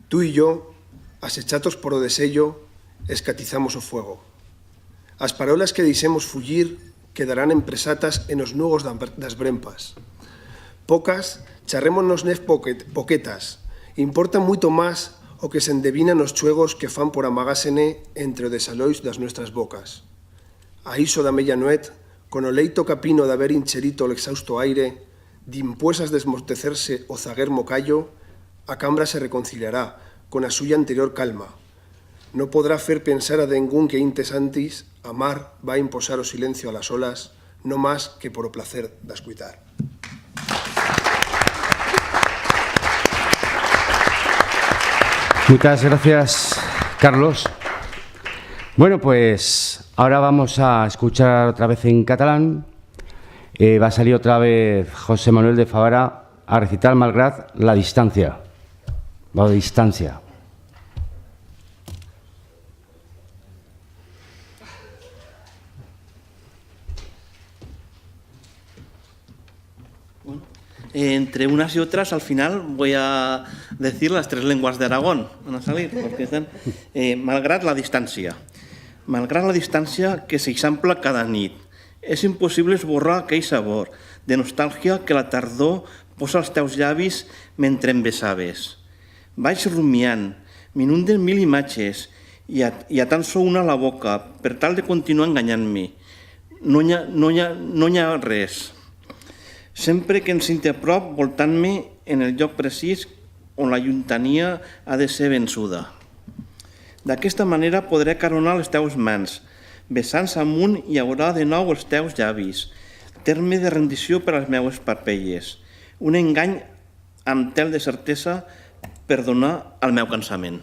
Tú y yo, asechatos por o desello, escatizamos o fuego. As parolas que dixemos fullir quedarán empresatas en os nugos das brempas. Pocas, charrémonos nez poquetas, importa moito máis o que se endevina nos chuegos que fan por amagásene entre o desalois das nuestras bocas. A iso da mella Nuet, con o leito capino de haber incherito o exhausto aire, dimpuesas desmortecerse o zaguer mocallo, a cambra se reconciliará con a suya anterior calma. No podrá fer pensar a dengún que intes antis, amar va a imposar o silencio a las olas, no más que por o placer de escuitar. Muchas gracias, Carlos. Bueno, pues ahora vamos a escuchar otra vez en catalán. Va a salir otra vez José Manuel de Favara a recitar Malgrat la distancia. La distancia. entre unas y otras, al final voy a decir las 3 lenguas de Aragón. Van a salir, porque están, malgrat la distància. Malgrat la distància que s'eixampla cada nit, és impossible esborrar aquell sabor de nostàlgia que la tardor posa als teus llavis mentre em besaves. Vaig rumiant, m'inunden 1000 imatges i a tan sols una a la boca per tal de continuar enganyant-me. No hi ha res. Sempre que em senti a prop voltant-me en el lloc precís on la lluntania ha de ser vençuda. D'aquesta manera podré caronar les teus mans, besant-se amunt i haurà de nou els teus llavis, terme de rendició per a les meues parpelles, un engany amb tel de certesa per donar al meu cansament.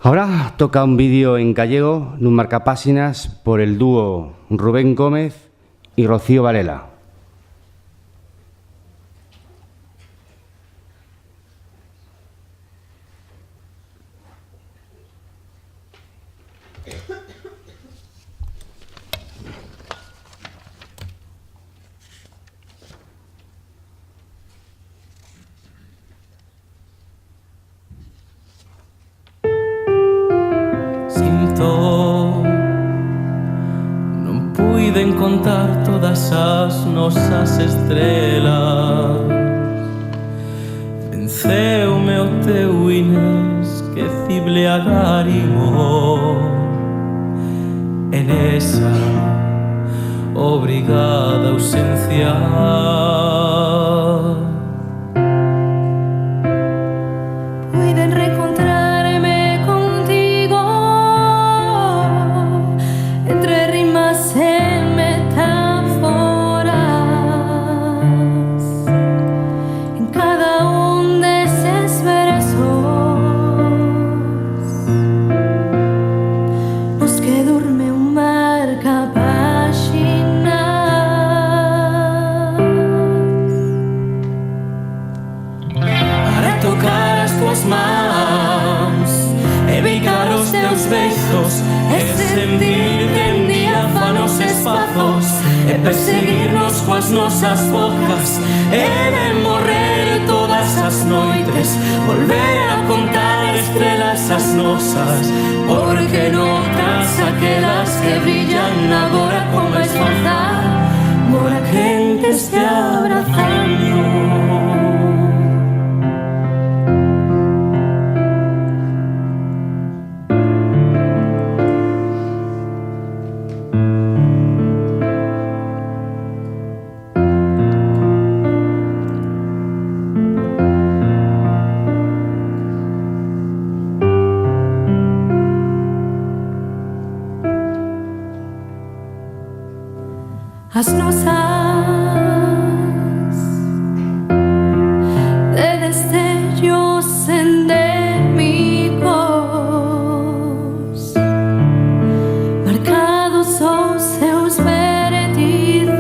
Ahora toca un vídeo en gallego nun marcapáxinas por el dúo Rubén Gómez y Rocío Varela. Non puiden contar todas as nosas estrelas. Venceume o teu inesquecible agarimo en esa obrigada ausencia. Pueden reencontrarme contigo entre rimas en metáforas, en cada un de esos versos los que duerme un marca páginas. Para tocar as tuas mans e beijar os teus beizos, e sentirte en diáfanos espazos, e perseguirnos coas nosas bocas, e de morrer todas as noites, volver a contar estrelas as nosas, porque notas aquelas que brillan agora con máis forza, mora quen te este abrazando. As nosas de destellos endémicos, marcados os seus vértices,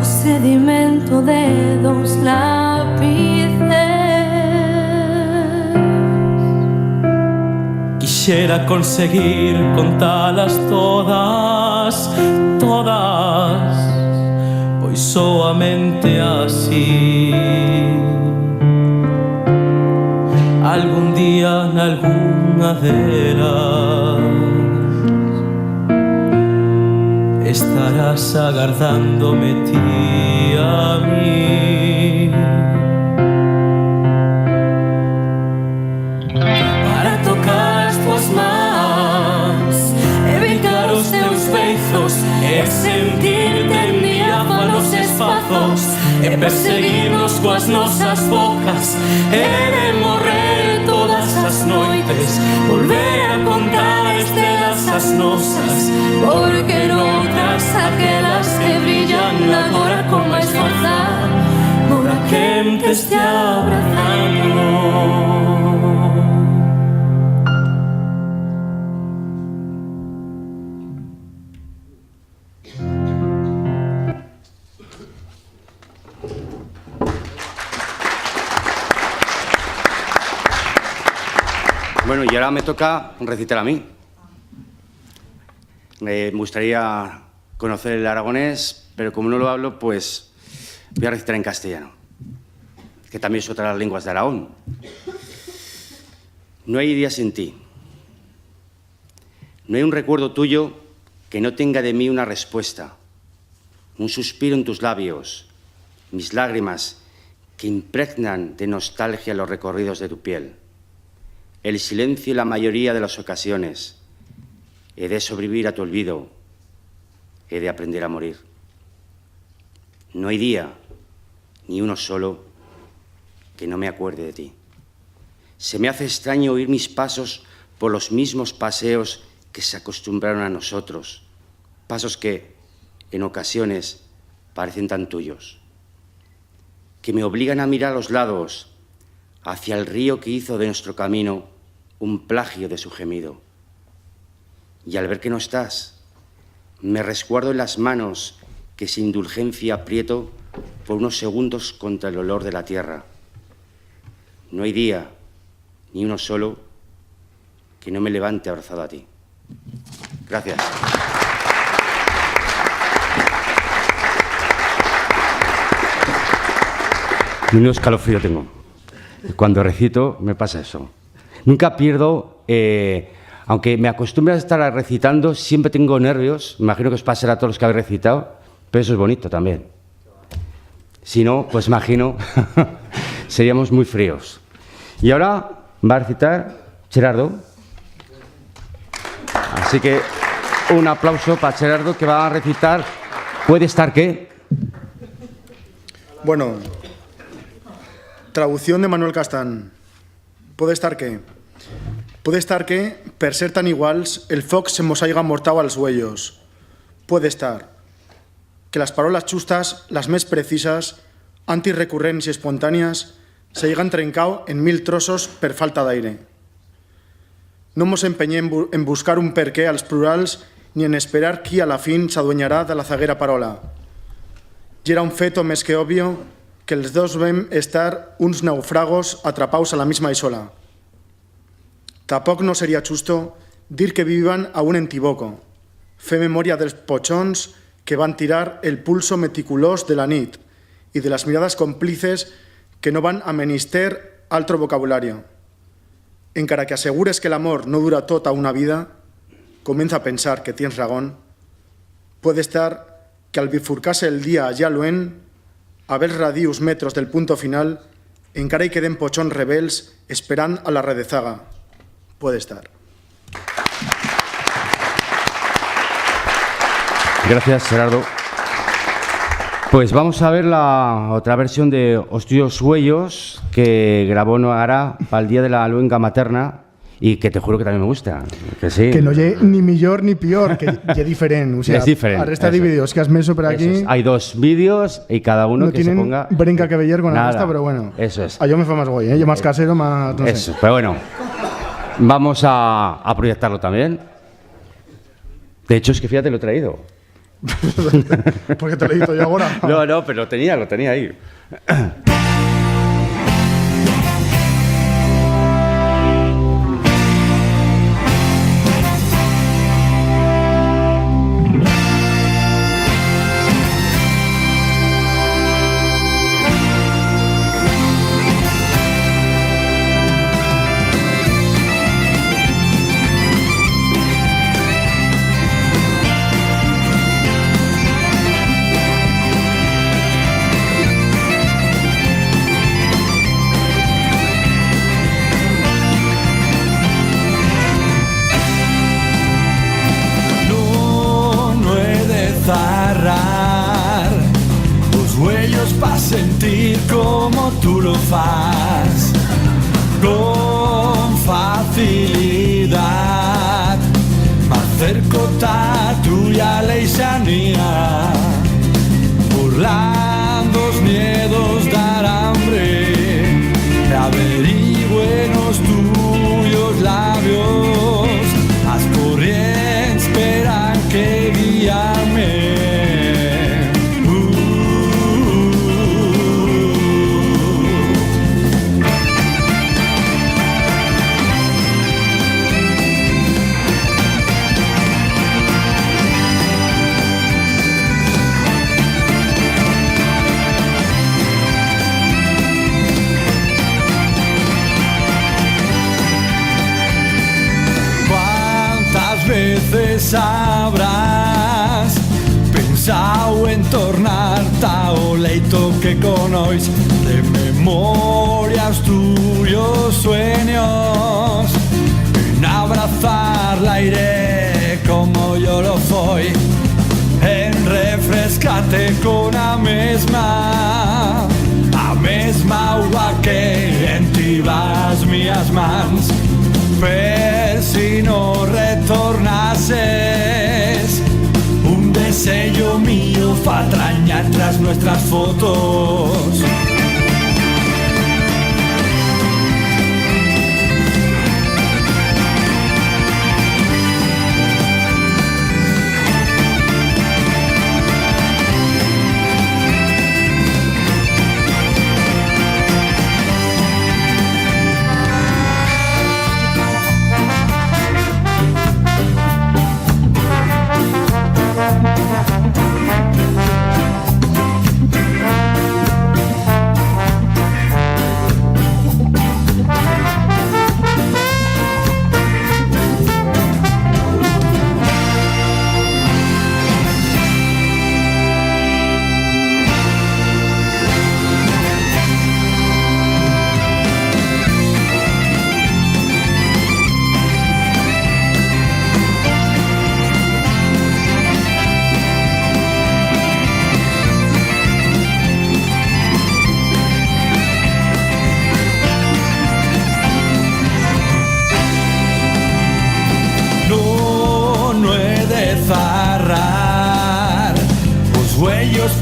o sedimento de dos lápices. Quixera conseguir contalas todas, todas, pois soamente así algún día nalgúna delas estarás agardándome ti a mí. Para tocar as tuas mans e beijar os teus beizos, e sentirte en diáfanos espazos, e perseguirnos coas nosas bocas, e de morrer todas as noites, volver a contar estrelas as nosas, porque notas aquelas que brillan agora con máis forza, mora quen te este abrazando. Bueno, Bueno, y ahora me toca recitar a mí. Me gustaría conocer el aragonés, pero como no lo hablo, pues voy a recitar en castellano, que también es otra de las lenguas de Aragón. No hay día sin ti. No hay un recuerdo tuyo que no tenga de mí una respuesta, un suspiro en tus labios, mis lágrimas que impregnan de nostalgia los recorridos de tu piel, el silencio y la mayoría de las ocasiones. He de sobrevivir a tu olvido, he de aprender a morir. No hay día, ni uno solo, que no me acuerde de ti. Se me hace extraño oír mis pasos por los mismos paseos que se acostumbraron a nosotros, pasos que, en ocasiones, parecen tan tuyos, que me obligan a mirar a los lados, hacia el río que hizo de nuestro camino un plagio de su gemido. Y al ver que no estás, me resguardo en las manos que sin indulgencia aprieto por unos segundos contra el olor de la tierra. No hay día, ni uno solo, que no me levante abrazado a ti. Gracias. Menudo escalofrío tengo. Cuando recito me pasa eso. Nunca pierdo, aunque me acostumbre a estar recitando, siempre tengo nervios. Me imagino que os pasará a todos los que habéis recitado, pero eso es bonito también. Si no, pues imagino, seríamos muy fríos. Y ahora va a recitar Gerardo. Así que un aplauso para Gerardo, que va a recitar ¿Puede estar qué? Bueno, traducción de Manuel Castán. Puede estar que per ser tan iguals el foc se mos haiga mortau als uellos. Puede estar que las parolas justas, las més precisas, antirrecurrents y espontáneas, se hayan trencao en 1000 trozos per falta d'aire. No mos empeñem en buscar un perqué als plurals ni en esperar qui a la fin s'adueñarà de la zaguera parola. I era un feto més que obvio que els dos vam estar uns naufragos atrapaus a la misma isola. Tampoc no seria justo dir que vivan aún en Tiboco, fer memòria dels potxons que van tirar el pulso meticulós de la nit y de las miradas cómplices que no van a menester altro vocabulario. Encara que asegures que el amor no dura tota una vida, comienza a pensar que tienes razón. Puede estar que al bifurcarse el día allá luent, a ver radius metros del punto final, encara hi queden pochons rebels esperant a la redezaga. Puede estar. Gracias, Gerardo. Pues vamos a ver la otra versión de Os tuyos huellos que grabó Noagara para el Día de la Luenga Materna y que te juro que también me gusta. Que sí. Que no lle ni millor ni peor, que lle diferent. O sea, es diferente. Resta de vídeos que has meso por aquí. Es. Hay 2 vídeos y cada uno no que se ponga... brinca que veller con nada. La resta, pero bueno. Eso es. Yo me fue más guay, ¿eh? Yo más casero, más... No eso, sé. pero bueno. Vamos a proyectarlo también. De hecho, es que fíjate, lo he traído. Porque te lo he dicho yo ahora. No, pero lo tenía ahí. Sentir como tú lo fas con facilidad. Me acerco a tuya lejanía, burlando los miedos dar hambre. Te averiguo en los tuyos labios, las corrientes esperan que guíame. sabrás. Pensao en tornar-te ao leito que conois de memoria os tuyos sueños, en abrazar el aire como yo lo fui, en refrescarte con a mesma agua que entivas mías mans, per si no retornases. Un deseo mío fa trañar tras nuestras fotos.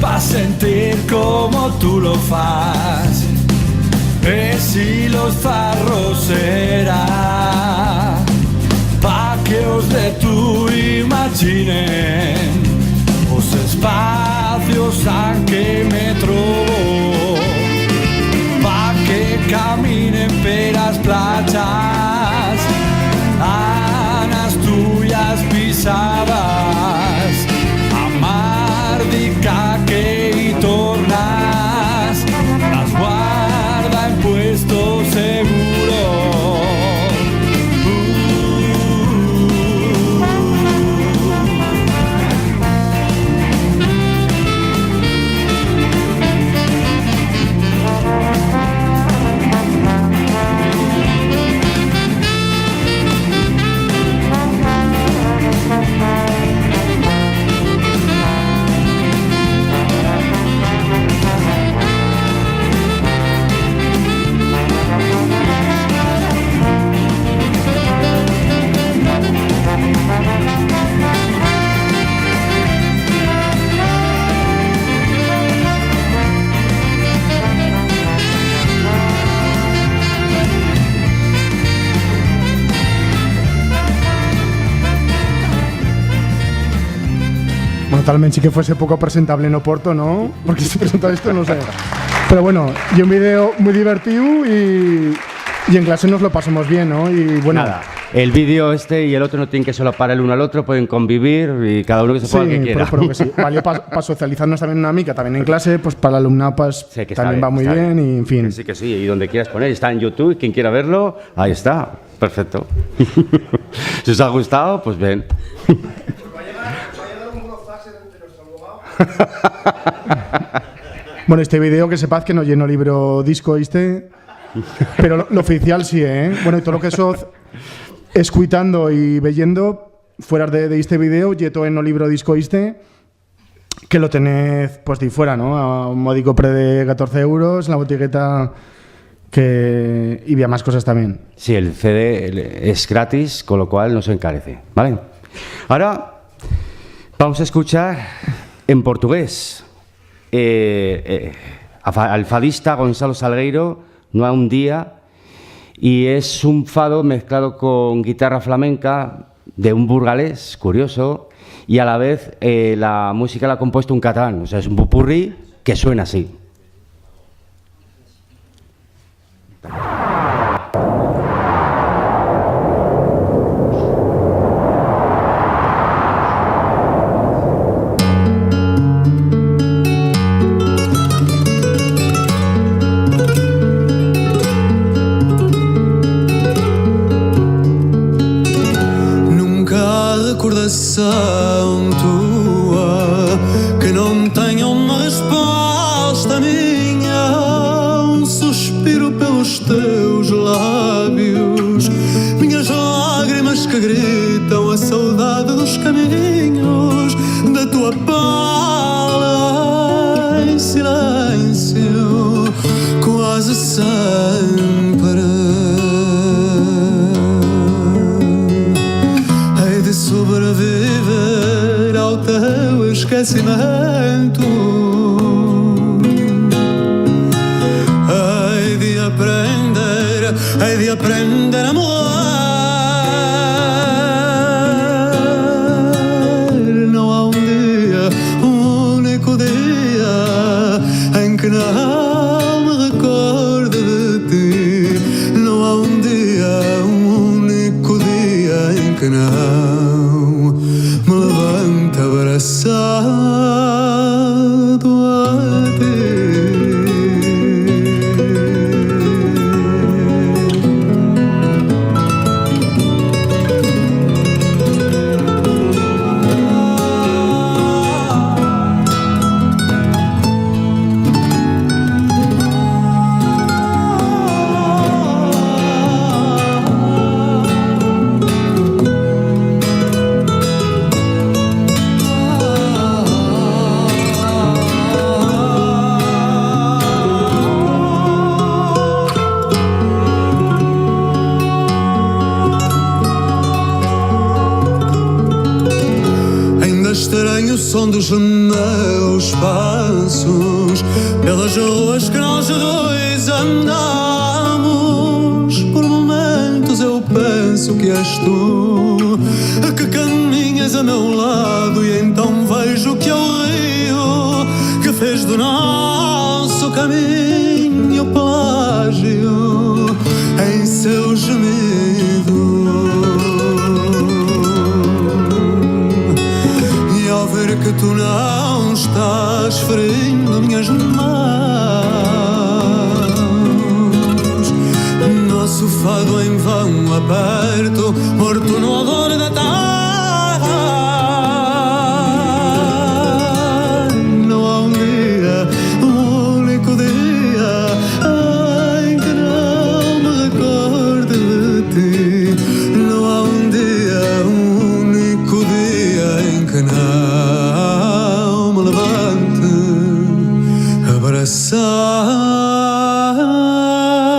Pa' sentir como tú lo fas, si los zarros será pa' que os de tú imaginen os espacios a que me trobo, pa' que caminen per las playas a las tuyas pisadas, dica que y tornas las guarda en puesto seguro. Bueno, talmente sí que fuese poco presentable en Oporto, ¿no? Porque si presenta esto, no sé. Pero bueno, y un vídeo muy divertido y en clase nos lo pasamos bien, ¿no? Y bueno. Nada, el vídeo este y el otro no tienen que solapar el uno al otro, pueden convivir y cada uno que se ponga el que quiera. Pero que sí. Valió para socializarnos también una mica, también en clase, pues para el alumnado pues, sí, también va muy bien y en fin. Que sí, y donde quieras poner, está en YouTube, quien quiera verlo, ahí está, perfecto. Si os ha gustado, pues ven. Bueno, este vídeo que sepáis que no lleno libro disco este, pero lo oficial sí, ¿eh? Bueno, y todo lo que sos escuitando y veyendo fuera de este vídeo, yeto en no libro disco este, que lo tenéis pues de fuera, ¿no? A un módico pre de 14 euros, en la botigueta que y había más cosas también. Sí, el CD es gratis, con lo cual no se encarece, ¿vale? Ahora vamos a escuchar en portugués al fadista Gonzalo Salgueiro, No hay un día, y es un fado mezclado con guitarra flamenca de un burgalés curioso y a la vez la música la ha compuesto un catalán, o sea, es un popurrí que suena así. recordação tua que não tenha uma resposta minha, um suspiro pelos teus lábios, minhas lágrimas que gritam a saudade dos caminhos da tua pala em silêncio, quase sempre. Hei de sobreviver ao teu esquecimento, hei de aprender a morrer. Não há um dia, um único dia em que não me recorde de ti. Não há um dia, um único dia em que não me levante abraçado a ti. Estranho o som dos meus passos pelas ruas que nós dois andamos. Por momentos eu penso que és tu que caminhas a meu lado, e então vejo que é o rio que fez do nosso caminho plágio em seu gemido. Ver que tu não estás ferindo minhas mãos, nosso fado em vão aperto, morto no odor da terra. Não há um dia, um único dia em que não me recorde de ti. Não há um dia, um único dia em que não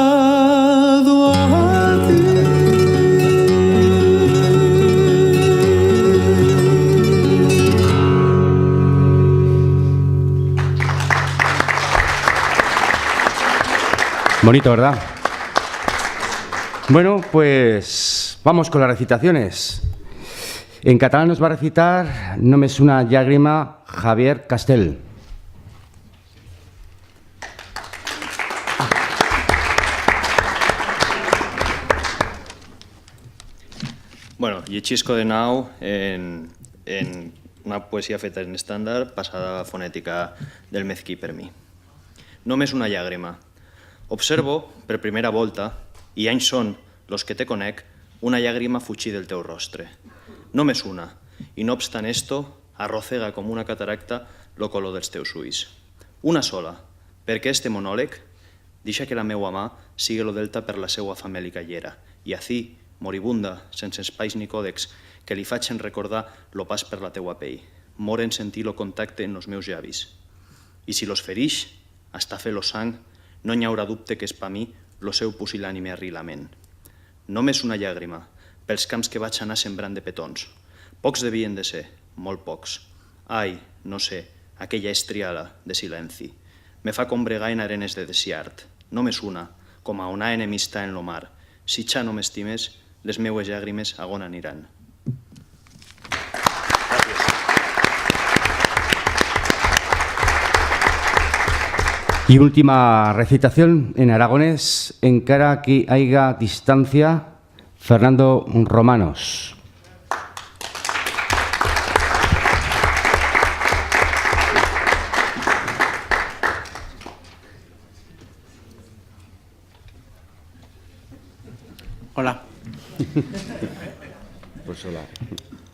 abraçado a ti. Bonito, ¿verdad? Bueno, pues vamos con las recitaciones. En catalán nos va a recitar Només una llàgrima Javier Castel. Bueno, llegixco de nou en una poesia feta en estàndard passada a fonètica del mezquí per mi. Només una llàgrima. Observo, per primera volta, i anys són los que te conec, una llàgrima fugir del teu rostre. Només una, i no obstant esto, arrossega com una cataracta lo color dels teus ulls. Una sola, perquè este monòleg deixa que la meua mà sigui lo delta per la seua famèlica llera, i ací, moribunda, sense espais ni còdex, que li facin recordar lo pas per la teua pell. Mor en sentir lo contacte en los meus llavis. I si los ferix, hasta fer lo sang, no n'hi haurà dubte que és pa mi lo seu pusil·lànime arrilament. Només una llàgrima, pels camps que vaig anar sembrant de petons. Pocs devien de ser, molt pocs. Ai, no sé, aquella estriala de silenci. Me fa combregar en arenes de desert. Només una, com a una enemista en lo mar. Si ja no m'estimes, les meues llàgrimes a on aniran. Y última recitación en aragonés, encara que haya distancia, Fernando Romanos. Hola. Pues hola.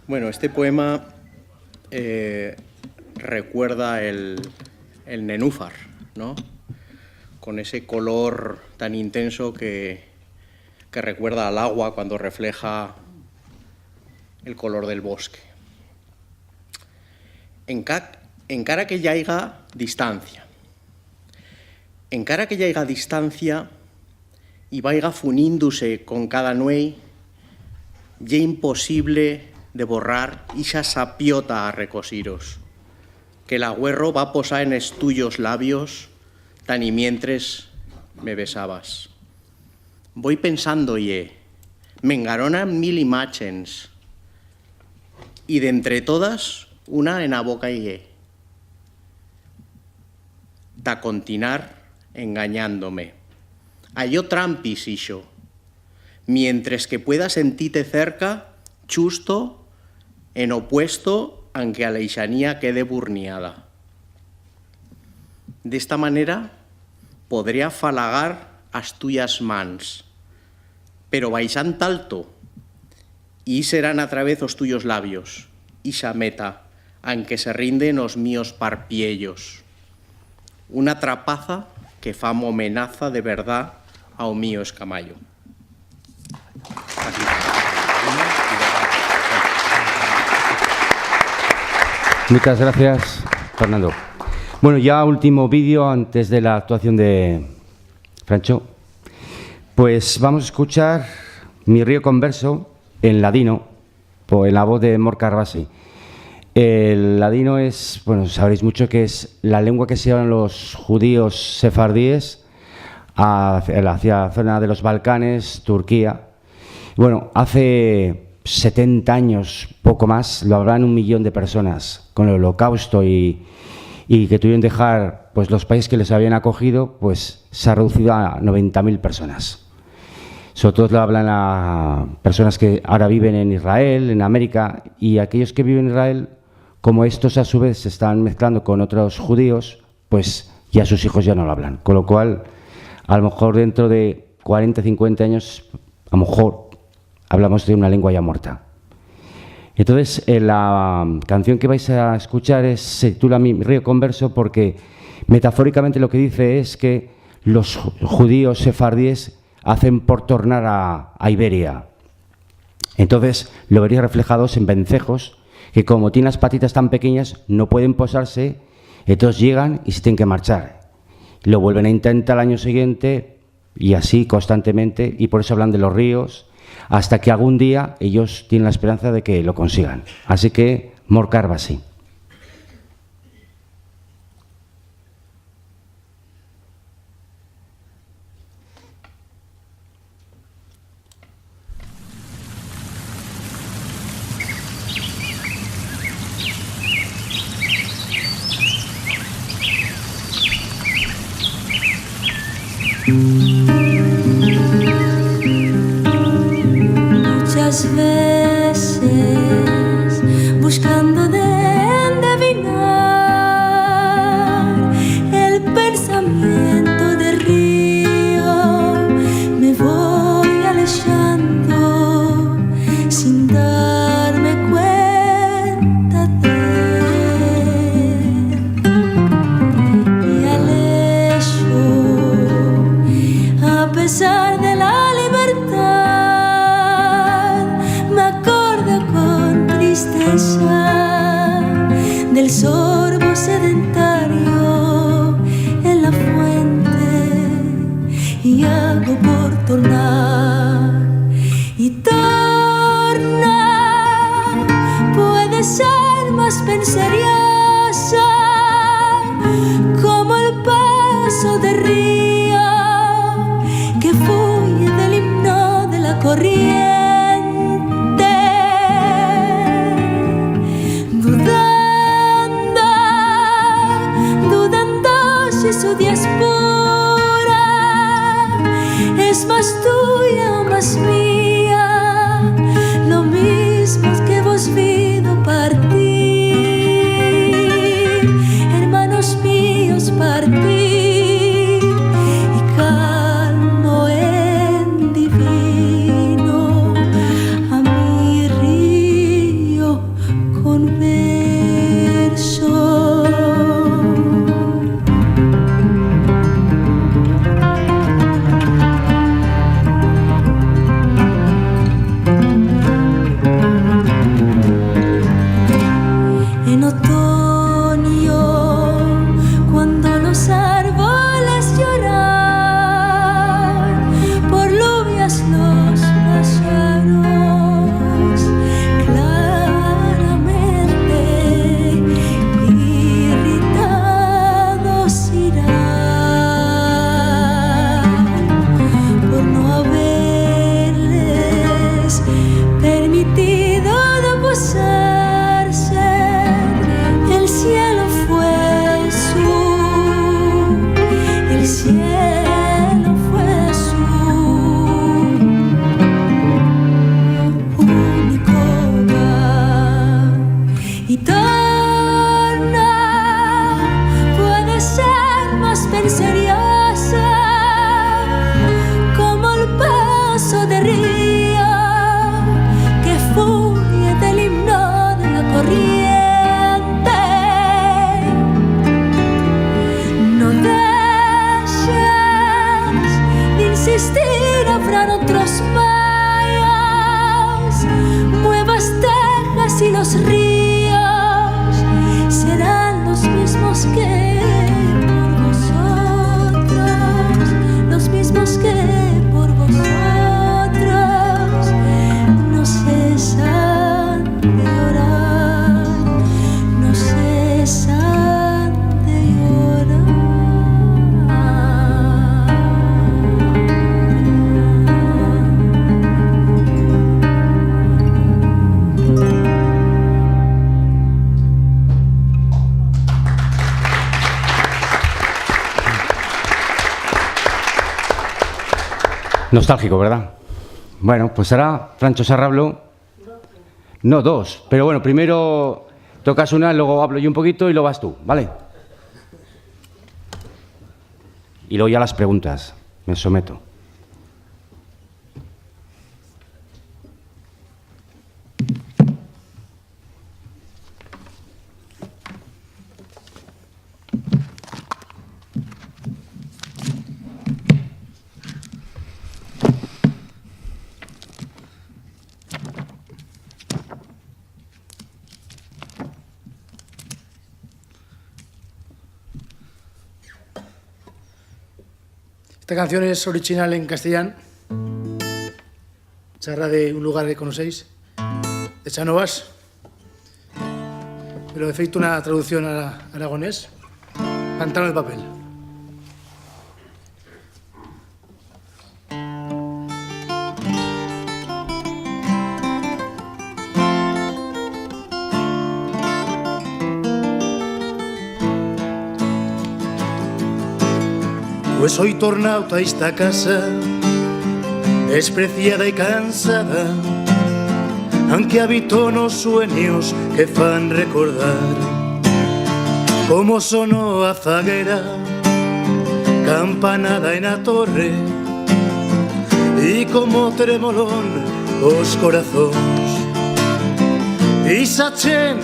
Bueno, este poema recuerda el nenúfar, ¿no? Con ese color tan intenso que recuerda al agua cuando refleja el color del bosque. Encara que ya haya distancia. Encara que ya haya distancia y vaya funíndose con cada nuey, ya imposible de borrar esa sapiota a recosiros, que el agüerro va a posar en estuyos labios, tan y mientres me besabas. Voy pensando, me engaronan 1000 imágenes, y de entre todas, una en la boca ta continuar engañándome. Halló trampis, hijo, mientras que pueda sentirte cerca, justo en opuesto, aunque a la leixanía quede burniada. De esta manera, podría falagar as tuyas mans, pero baixan alto, y serán a través os tuyos labios, y xa meta, aunque se rinden os míos parpiellos. Una trapaza que famo amenaza de verdad ao mío escamallo. Muchas gracias, Fernando. Bueno, ya último vídeo antes de la actuación de Francho. Pues vamos a escuchar Mi río converso en ladino, en la voz de Mor Carbasi. El ladino es, bueno, sabréis mucho que es la lengua que se hablan los judíos sefardíes hacia la zona de los Balcanes, Turquía. Bueno, hace 70 años, poco más, lo hablaban 1 millón de personas con el Holocausto y que tuvieron que dejar pues, los países que les habían acogido, pues se ha reducido a 90.000 personas. Sobre todo lo hablan a personas que ahora viven en Israel, en América, y aquellos que viven en Israel, como estos a su vez se están mezclando con otros judíos, pues ya sus hijos ya no lo hablan. Con lo cual, a lo mejor dentro de 40, 50 años, a lo mejor hablamos de una lengua ya muerta. Entonces, la canción que vais a escuchar se titula Mi río converso porque metafóricamente lo que dice es que los judíos sefardíes hacen por tornar a Iberia. Entonces, lo veréis reflejados en vencejos que como tienen las patitas tan pequeñas no pueden posarse, entonces llegan y se tienen que marchar. Lo vuelven a intentar al año siguiente y así constantemente, y por eso hablan de los ríos, hasta que algún día ellos tienen la esperanza de que lo consigan. Así que, Mor Carbasi. Muchas veces buscando de endevinar el pensamiento del río, me voy alejando sin darme cuenta de él. Y alejo, a pesar de la del sorbo sedentario en la fuente y hago por tornar y tornar puede ser más penseriosa como el paso del río que fluye del himno de la corriente. Su diáspora es más tuya o más mía, lo mismo que vos vido partir, hermanos míos partir y calmo en divino a mi río Nostálgico, ¿verdad? Bueno, pues ahora Francho Sarrablo. No, dos. Pero bueno, primero tocas una, luego hablo yo un poquito y luego vas tú, ¿vale? Y luego ya las preguntas. Me someto. Esta canción es original en castellano. Charra de un lugar que conocéis, de Chánovas. Pero he feito una traducción a aragonés. Pantano de papel. Pues hoy tornado a esta casa, despreciada y cansada, aunque habito nos sueños que fan recordar cómo sonó a zaguera, campanada en la torre, y como tremolón os corazones, y sachen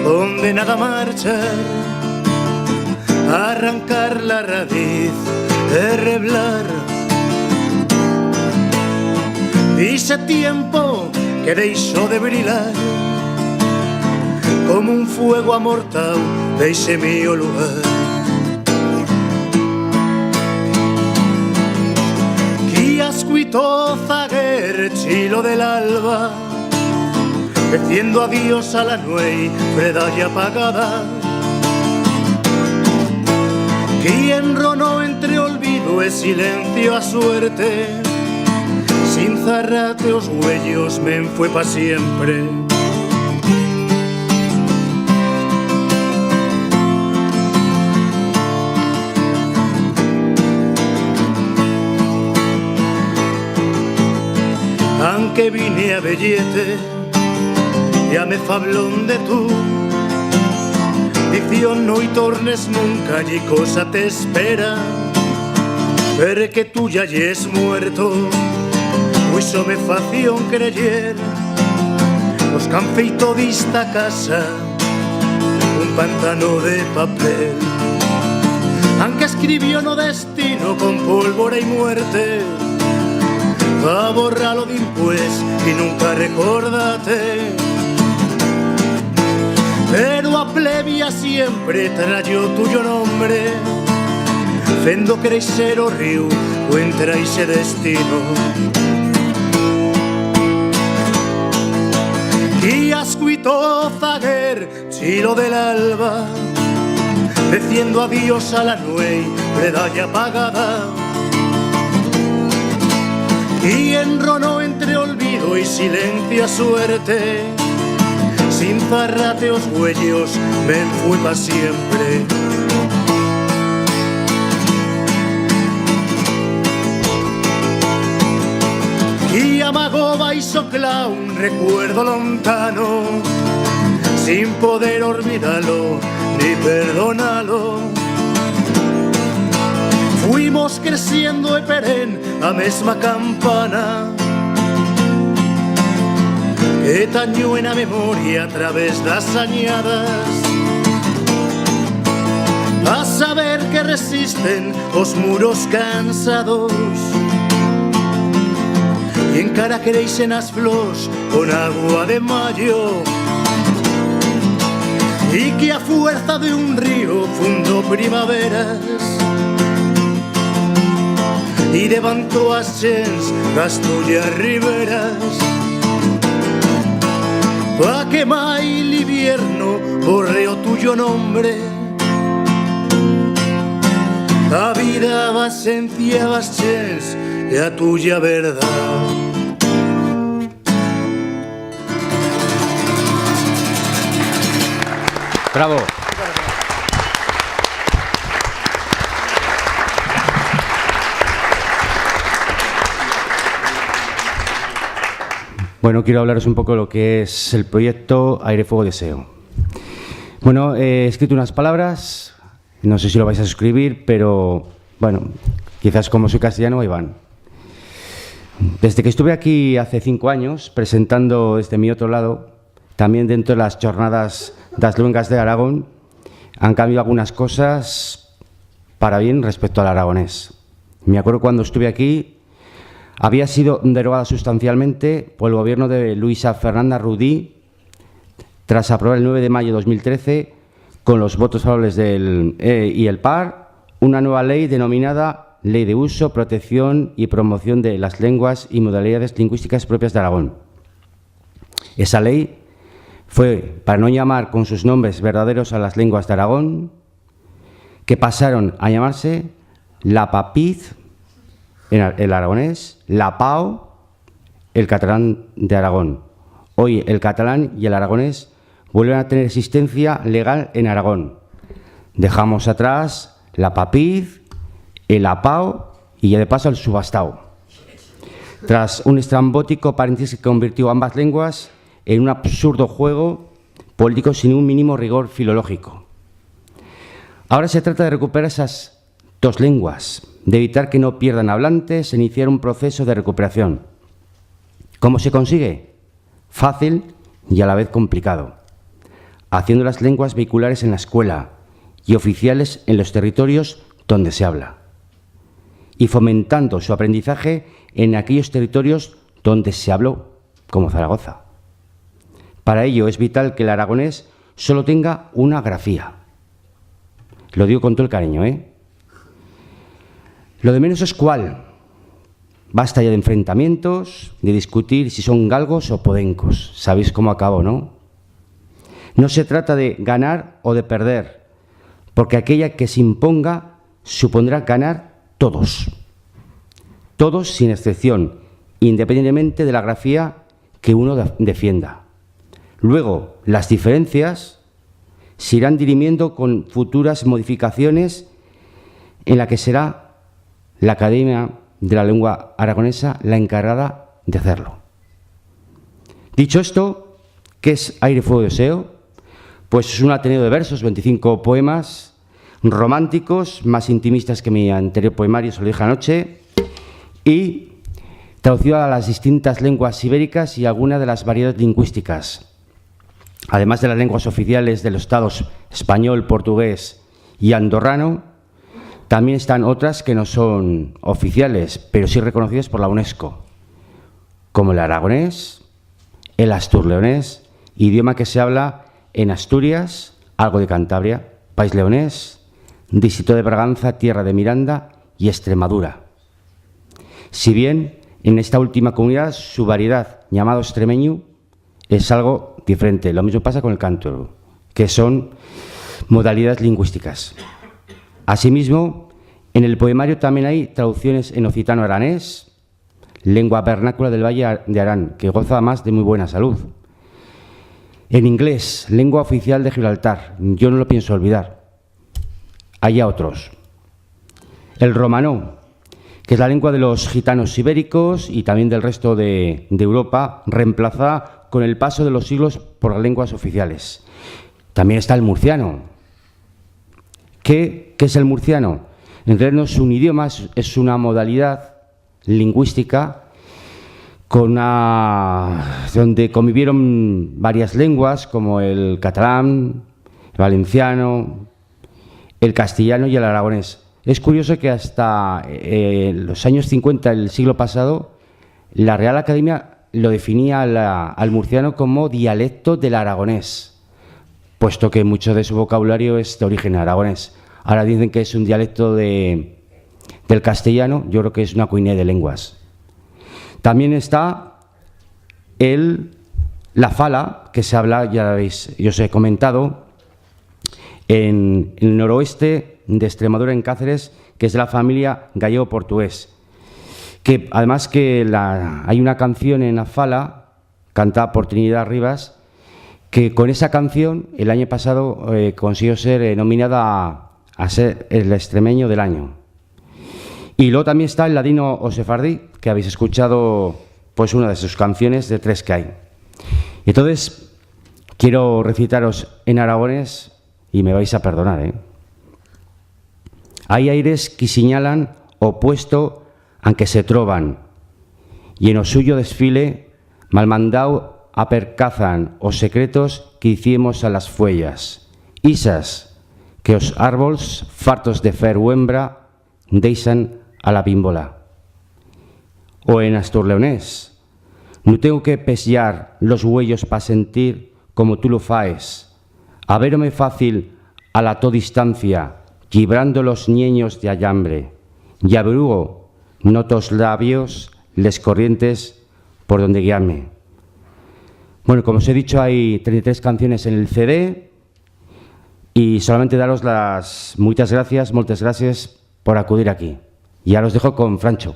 condenada a marchar, a arrancar la raíz de reblar. Dice tiempo que deixó de brillar como un fuego amortado de ese mío lugar. Que ascuito zaguer chilo del alba, diciendo adiós a la nuey freda y apagada. Que enronó entre olvido e silencio a suerte, sin zarrate os huellos me fue pa siempre. Aunque vine a Bellete, ya me fablón de tú, dició no y tornes nunca, allí cosa te espera, ver que tú ya es muerto, pues eso me fació creyer, los que han feito d'esta casa un pantano de papel, aunque escribió no destino con pólvora y muerte, va a borrarlo d'impués y nunca recordate. Pero a plebia siempre trayó tuyo nombre, fendo crecer o río entra ese destino. Y ascuito zaguer chilo del alba, diciendo adiós a la nuey predalla apagada. Y enronó entre olvido y silencio a suerte, sin zarrateos huellos me fui pa' siempre. Y amago baisocla un recuerdo lontano, sin poder olvidarlo ni perdonarlo. Fuimos creciendo e peren a mesma campana, que tañó en la memoria a través das añadas, a saber que resisten os muros cansados, y encara queréis en as flors con agua de mayo, y que a fuerza de un río fundó primaveras, y levantó as chens das tuyas riberas, pa' que mai el invierno borre o tuyo nombre. A vida vas enciabas chens y a tuya verdad. Bravo. Bueno, quiero hablaros un poco de lo que es el proyecto Aire, Fuego, Deseo. Bueno, he escrito unas palabras, no sé si lo vais a suscribir, pero bueno, quizás como soy castellano, ahí van. Desde que estuve aquí hace 5 años, presentando desde mi otro lado, también dentro de las jornadas das Luengas de Aragón, han cambiado algunas cosas para bien respecto al aragonés. Me acuerdo cuando estuve aquí, había sido derogada sustancialmente por el gobierno de Luisa Fernanda Rudí, tras aprobar el 9 de mayo de 2013, con los votos favorables del y el PAR, una nueva ley denominada Ley de Uso, Protección y Promoción de las Lenguas y Modalidades Lingüísticas Propias de Aragón. Esa ley fue, para no llamar con sus nombres verdaderos a las lenguas de Aragón, que pasaron a llamarse la PAPIZ, el aragonés, la PAO, el catalán de Aragón. Hoy el catalán y el aragonés vuelven a tener existencia legal en Aragón. Dejamos atrás la PAPIZ, el APAO y ya de paso el subastao. Tras un estrambótico paréntesis que convirtió ambas lenguas en un absurdo juego político sin un mínimo rigor filológico. Ahora se trata de recuperar esas dos lenguas, de evitar que no pierdan hablantes e iniciar un proceso de recuperación. ¿Cómo se consigue? Fácil y a la vez complicado. Haciendo las lenguas vehiculares en la escuela y oficiales en los territorios donde se habla. Y fomentando su aprendizaje en aquellos territorios donde se habló, como Zaragoza. Para ello es vital que el aragonés solo tenga una grafía. Lo digo con todo el cariño, ¿eh? Lo de menos es cuál. Basta ya de enfrentamientos, de discutir si son galgos o podencos. Sabéis cómo acabó, ¿no? No se trata de ganar o de perder, porque aquella que se imponga supondrá ganar todos. Todos sin excepción, independientemente de la grafía que uno defienda. Luego, las diferencias se irán dirimiendo con futuras modificaciones en la que será la Academia de la Lengua Aragonesa la encargada de hacerlo. Dicho esto, ¿qué es Aire, Fuego, Deseo? Pues es un ateneo de versos, 25 poemas románticos, más intimistas que mi anterior poemario, se lo dije anoche, y traducido a las distintas lenguas ibéricas y algunas de las variedades lingüísticas. Además de las lenguas oficiales de los estados español, portugués y andorrano, también están otras que no son oficiales, pero sí reconocidas por la UNESCO, como el aragonés, el asturleonés, idioma que se habla en Asturias, algo de Cantabria, País Leonés, Distrito de Braganza, Tierra de Miranda y Extremadura. Si bien en esta última comunidad su variedad, llamado extremeño, es algo diferente. Lo mismo pasa con el cántabro, que son modalidades lingüísticas. Asimismo, en el poemario también hay traducciones en occitano-aranés, lengua vernácula del Valle de Arán, que goza además de muy buena salud. En inglés, lengua oficial de Gibraltar, yo no lo pienso olvidar. Hay otros. El romanó, que es la lengua de los gitanos ibéricos y también del resto de Europa, reemplazada con el paso de los siglos por las lenguas oficiales. También está el murciano. ¿Qué es el murciano? En realidad no es un idioma, es una modalidad lingüística donde convivieron varias lenguas como el catalán, el valenciano, el castellano y el aragonés. Es curioso que hasta los años 50 del siglo pasado la Real Academia lo definía al murciano como dialecto del aragonés, puesto que mucho de su vocabulario es de origen aragonés. Ahora dicen que es un dialecto del castellano, yo creo que es una coinea de lenguas. También está la fala, que se habla, ya veis, yo os he comentado, en el noroeste de Extremadura, en Cáceres, que es de la familia gallego-portugués. Que además que hay una canción en la fala, cantada por Trinidad Rivas, que con esa canción el año pasado consiguió ser nominada a ser el extremeño del año. Y luego también está el ladino o sefardí, que habéis escuchado pues una de sus canciones de tres que hay. Entonces, quiero recitaros en aragonés y me vais a perdonar, ¿eh? Hay aires que señalan opuesto aunque se troban, y en o suyo desfile malmandao apercazan os secretos que hicimos a las fuellas, isas que os árboles fartos de fer huembra deixan a la bímbola. O en asturleonés, no tengo que pesear los huellos pa sentir como tú lo faes, a verme fácil a la to distancia, librando los ñeños de allambre, y abrugo notos labios les corrientes por donde guiarme. Bueno, como os he dicho, hay 33 canciones en el CD y solamente daros las muchas gracias por acudir aquí. Y ahora os dejo con Francho.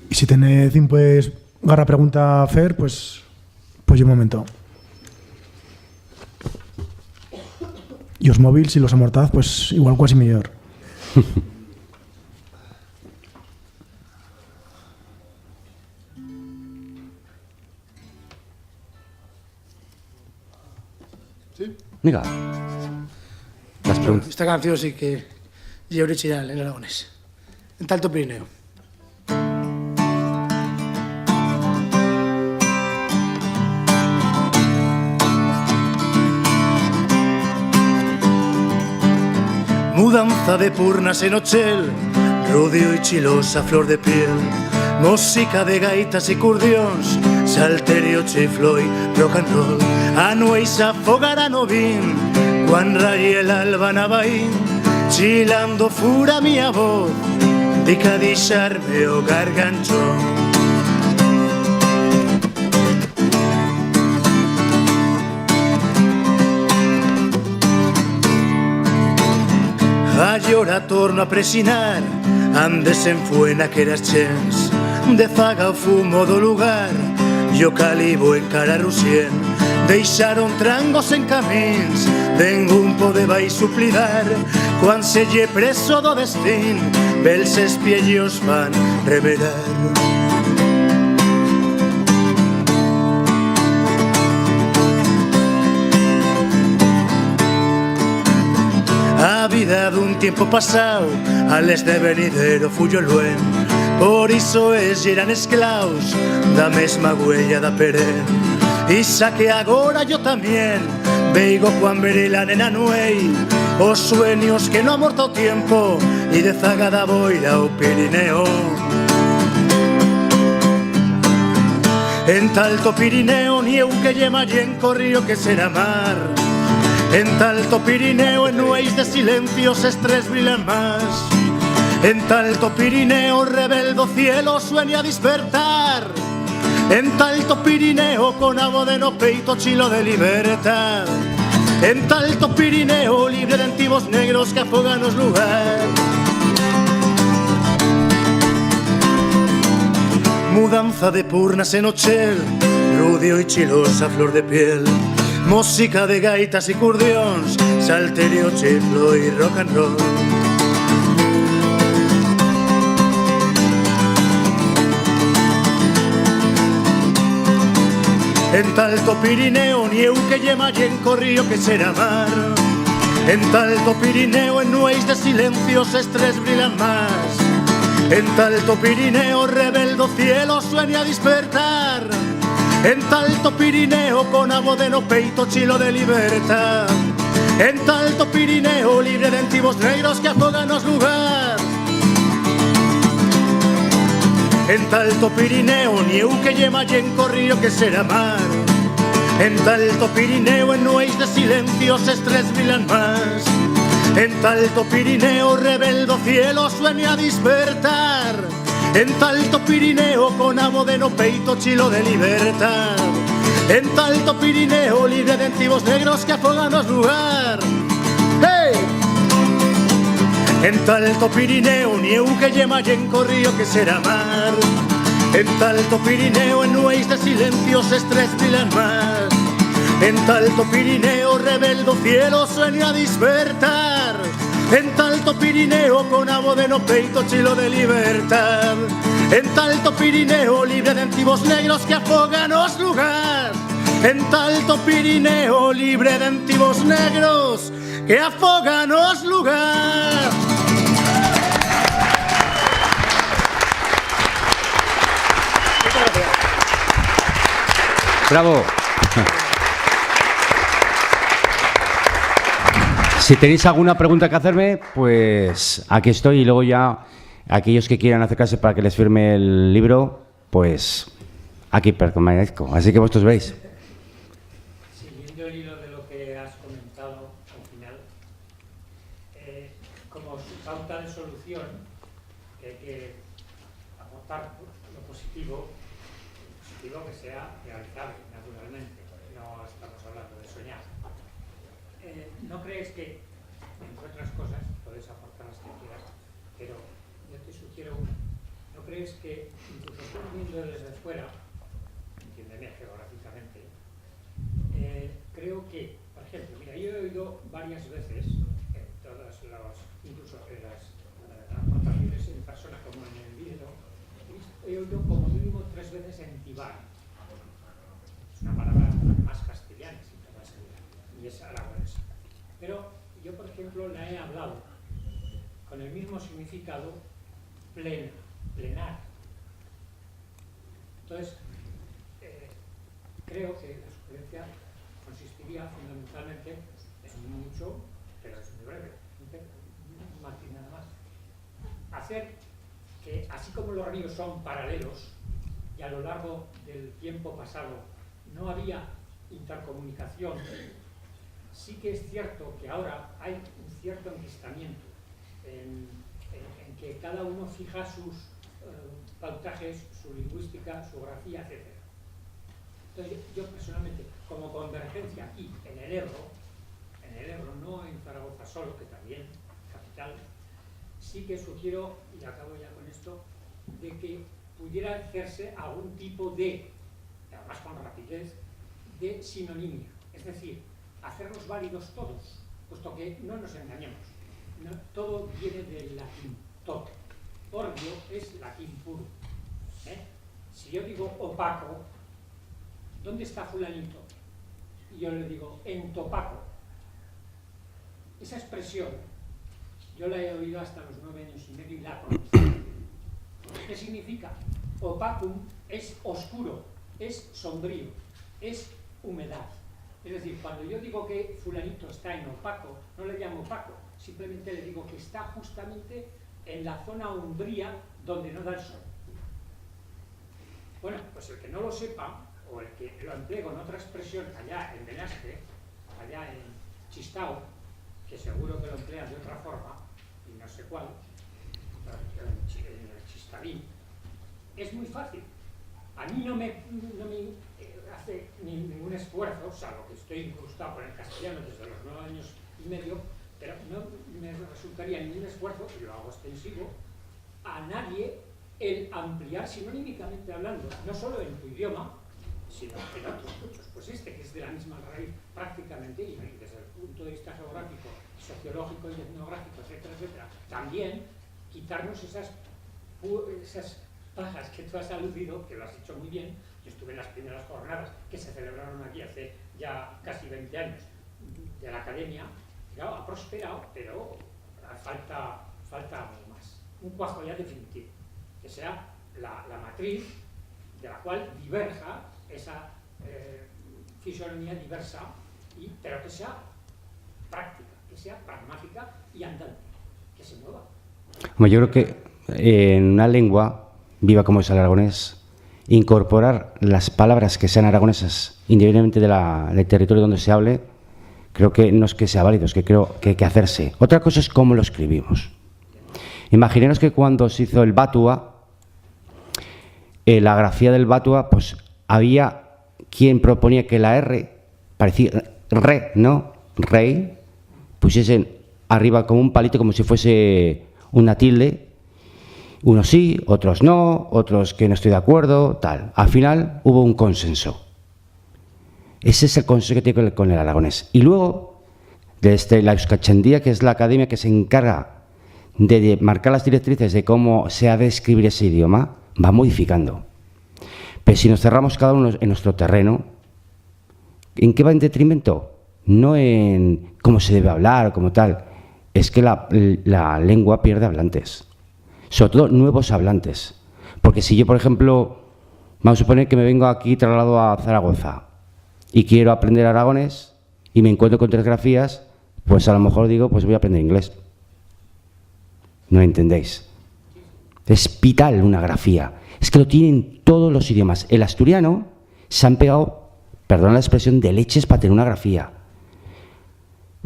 Y si tenéis pues garra pregunta a Fer, pues un momento. Y os móviles y los amortaz, pues igual quasi mejor. ¿Sí? Mira, las preguntas. Esta canción sí que es original en aragonés. En Alto Pirineo. Mudanza de purnas en Ochel, rudio y chilosa flor de piel, música de gaitas y curdions, salterio, chiflo y rock and roll. Anuéis afogar a novín, cuan raye el alba navaín, chilando fura mi voz, dica dixarme o garganchón. A llora torno a presinar, andes en fuena que eras chens, de faga o fumo do lugar, yo calibo en cara rusien, deixaron trangos en camins, ningún pode vai suplidar, cuan se lle preso do destín, bels espiellos van reverar. A vida dun tiempo pasado, ales de venidero fuyo luen, por iso es eran esclaus da mesma huella da perén. Isa que agora yo también veigo cuan verela nena nuei, os sueños que no ha morto o tiempo y de zaga da boira o Pirineo. En Alto Pirineo ni eu que lle mallen corrío que será mar. En Alto Pirineo en nueis de silencios estrés brillan más. En Alto Pirineo rebeldo cielo sueña despertar. En Alto Pirineo con abo de no peito chilo de libertad. En Alto Pirineo libre de antiguos negros que afogan los lugar. Mudanza de purnas en Ochel, rudio y chilosa flor de piel, música de gaitas y curdions, salterio, chiflo y rock and roll. En Alto Pirineo ni eu que lle mallen corrío que será mar. En Alto Pirineo en nueis de silencios estrés brillan más. En Alto Pirineo rebeldo cielo sueña despertar. En Alto Pirineo con abo de no peito chilo de libertad. En Alto Pirineo libre de antiguos negros que afogan os lugar. En Alto Pirineo ni eu que lle mallen corrío que será mar. En Alto Pirineo en nueis de silencios estrés brillan más. En Alto Pirineo rebeldo cielo sueña despertar. En Alto Pirineo con abo de no peito chilo de libertad. En Alto Pirineo libre de antiguos negros que afogan os lugar. ¡Hey! En Alto Pirineo ni eu que lle mallen corrío que será mar. En Alto Pirineo en nueis de silencios estrés brillan más. En Alto Pirineo rebeldo cielo sueña a despertar. En Alto Pirineo con abo de no peito chilo de libertad. En Alto Pirineo libre de antiguos negros que afogan os lugar. En Alto Pirineo libre de antiguos negros que afogan os lugar. Bravo. Si tenéis alguna pregunta que hacerme, pues aquí estoy, y luego ya aquellos que quieran acercarse para que les firme el libro, pues aquí permanezco. Así que vosotros veis. Siguiendo el hilo de lo que has comentado al final, como su pauta de solución, que hay que aportar lo positivo que sea realizable, naturalmente. No estamos hablando de soñar. ¿No crees que, entre otras cosas, puedes aportar las que quieras, pero yo te sugiero una? ¿No crees que, incluso tú viendo desde fuera, entiéndeme geográficamente, creo que, por ejemplo, mira, yo he oído varias veces, en todas las, incluso en las aportaciones en persona como en el vídeo, he oído como mínimo 3 veces entibar. Es una palabra más castellana, sin toda seguridad, y es aragonesa. Pero yo, por ejemplo, la he hablado con el mismo significado plena, plenar. Entonces, creo que la sugerencia consistiría fundamentalmente, es mucho, pero es muy breve, un matiz nada más, hacer que, así como los ríos son paralelos y a lo largo del tiempo pasado no había intercomunicación, sí que es cierto que ahora hay un cierto enquistamiento en que cada uno fija sus pautajes, su lingüística, su grafía, etc. Entonces, yo personalmente, como convergencia aquí en el Ebro, no en Zaragoza solo, que también, capital, sí que sugiero, y acabo ya con esto, de que pudiera hacerse algún tipo de, además con rapidez, de sinonimia. Es decir, hacerlos válidos todos, puesto que no nos engañemos. No, todo viene del latín, tot. Ordio es latín puro. Si yo digo opaco, ¿dónde está fulanito? Y yo le digo entopaco. Esa expresión yo la he oído hasta los 9 años y medio y la conozco. ¿Qué significa? Opacum es oscuro, es sombrío, es humedad. Es decir, cuando yo digo que fulanito está en opaco, no le llamo opaco, simplemente le digo que está justamente en la zona umbría donde no da el sol. Bueno, pues el que no lo sepa, o el que lo emplee con otra expresión allá en Benasque, allá en Chistao, que seguro que lo emplean de otra forma, y no sé cuál, en el Chistavín, es muy fácil. A mí no me hace ningún esfuerzo, salvo que estoy incrustado con el castellano desde los 9 años y medio, pero no me resultaría ningún esfuerzo, y lo hago extensivo, a nadie el ampliar sinónimamente hablando, no solo en tu idioma, sino en otros muchos. Pues este, que es de la misma raíz prácticamente, y desde el punto de vista geográfico, sociológico y etnográfico, etcétera, etcétera, también quitarnos esas pajas que tú has aludido, que lo has hecho muy bien. Yo estuve en las primeras jornadas que se celebraron aquí hace ya casi 20 años de la academia. Claro, ha prosperado, pero falta algo más. Un cuajo ya definitivo, que sea la matriz de la cual diverja esa fisonomía diversa, pero que sea práctica, que sea pragmática y andante, que se mueva. Bueno, yo creo que en una lengua viva como es el aragonés, incorporar las palabras que sean aragonesas, independientemente del territorio donde se hable, creo que no es que sea válido, es que creo que hay que hacerse. Otra cosa es cómo lo escribimos. Imaginemos que cuando se hizo el Batua, la grafía del Batua, pues había quien proponía que la R, parecía re, ¿no? Rey, pusiesen arriba como un palito, como si fuese una tilde. Unos sí, otros no, otros que no estoy de acuerdo, tal. Al final hubo un consenso. Ese es el consejo que tiene con el aragonés. Y luego, desde la Euskachendía, que es la academia que se encarga de marcar las directrices de cómo se ha de escribir ese idioma, va modificando. Pero si nos cerramos cada uno en nuestro terreno, ¿en qué va en detrimento? No en cómo se debe hablar o como tal. Es que la lengua pierde hablantes. Sobre todo nuevos hablantes. Porque si yo, por ejemplo, vamos a suponer que me vengo aquí trasladado a Zaragoza y quiero aprender aragonés y me encuentro con 3 grafías, pues a lo mejor digo, pues voy a aprender inglés. ¿No entendéis? Es vital una grafía. Es que lo tienen todos los idiomas. El asturiano se han pegado, perdón la expresión, de leches para tener una grafía.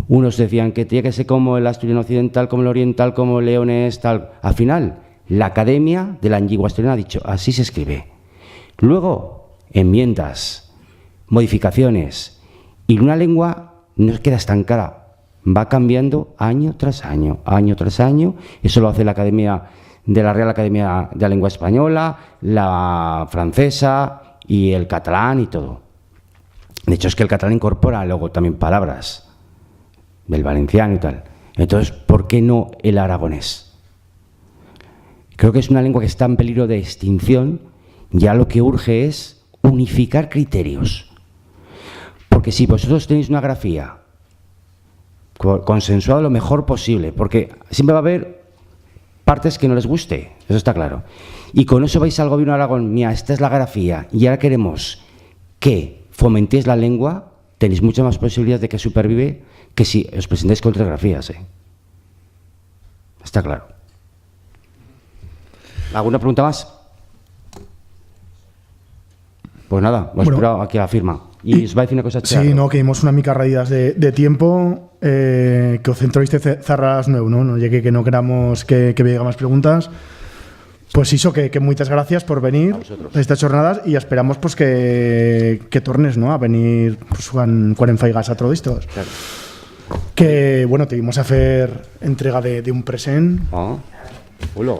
Unos decían que tenía que ser como el asturiano occidental, como el oriental, como el leonés, tal. Al final, la Academia de la Lengua Asturiana ha dicho, así se escribe. Luego, enmiendas, modificaciones. Y una lengua no queda estancada. Va cambiando año tras año, año tras año. Eso lo hace la Academia de la Real Academia de la Lengua Española, la francesa y el catalán y todo. De hecho, es que el catalán incorpora luego también palabras del valenciano y tal. Entonces, ¿por qué no el aragonés? Creo que es una lengua que está en peligro de extinción. Ya lo que urge es unificar criterios. Porque si vosotros tenéis una grafía consensuada lo mejor posible, porque siempre va a haber partes que no les guste, eso está claro. Y con eso vais al gobierno de Aragón, mira, esta es la grafía, y ahora queremos que fomentéis la lengua, tenéis muchas más posibilidades de que supervive que si os presentáis con 3 grafías. Está claro. ¿Alguna pregunta más? Pues nada, os espero aquí a la firma. Y os va a decir una cosa chévere. Sí, no, que dimos una mica raídas de tiempo, que os centroiste cerrar las 9, ¿no? No llegue que no queramos que vengan más preguntas. Pues eso, que muchas gracias por venir a estas jornadas y esperamos pues que tornes, ¿no? A venir pues, cuando faigas a todo esto. Claro. Que, bueno, te vimos a hacer entrega de un present. Ah, hola.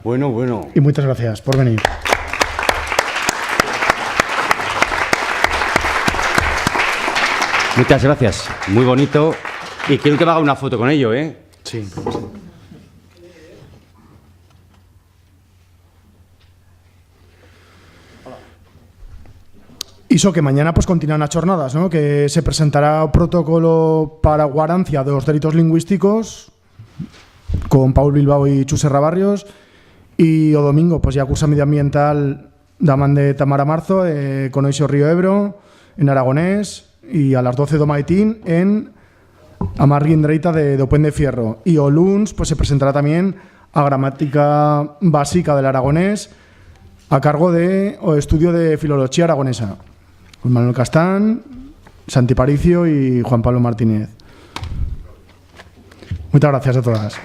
Bueno. Y muchas gracias por venir. Muchas gracias, muy bonito. Y quiero que me haga una foto con ello, ¿eh? Sí. Iso que mañana pues continúan las jornadas, ¿no? Que se presentará un protocolo para guarancia de los delitos lingüísticos con Paul Bilbao y Chus Serra Barrios, y o domingo pues ya cursa medioambiental da man de Tamara Marzo con Oixo Río Ebro en aragonés, y a las 12 do Maitín en Amarguín Dreita de Open de Fierro. Y o luns pues se presentará también a gramática básica del aragonés a cargo de o estudio de filología aragonesa con Manuel Castán, Santi Paricio y Juan Pablo Martínez. Muchas gracias a todas.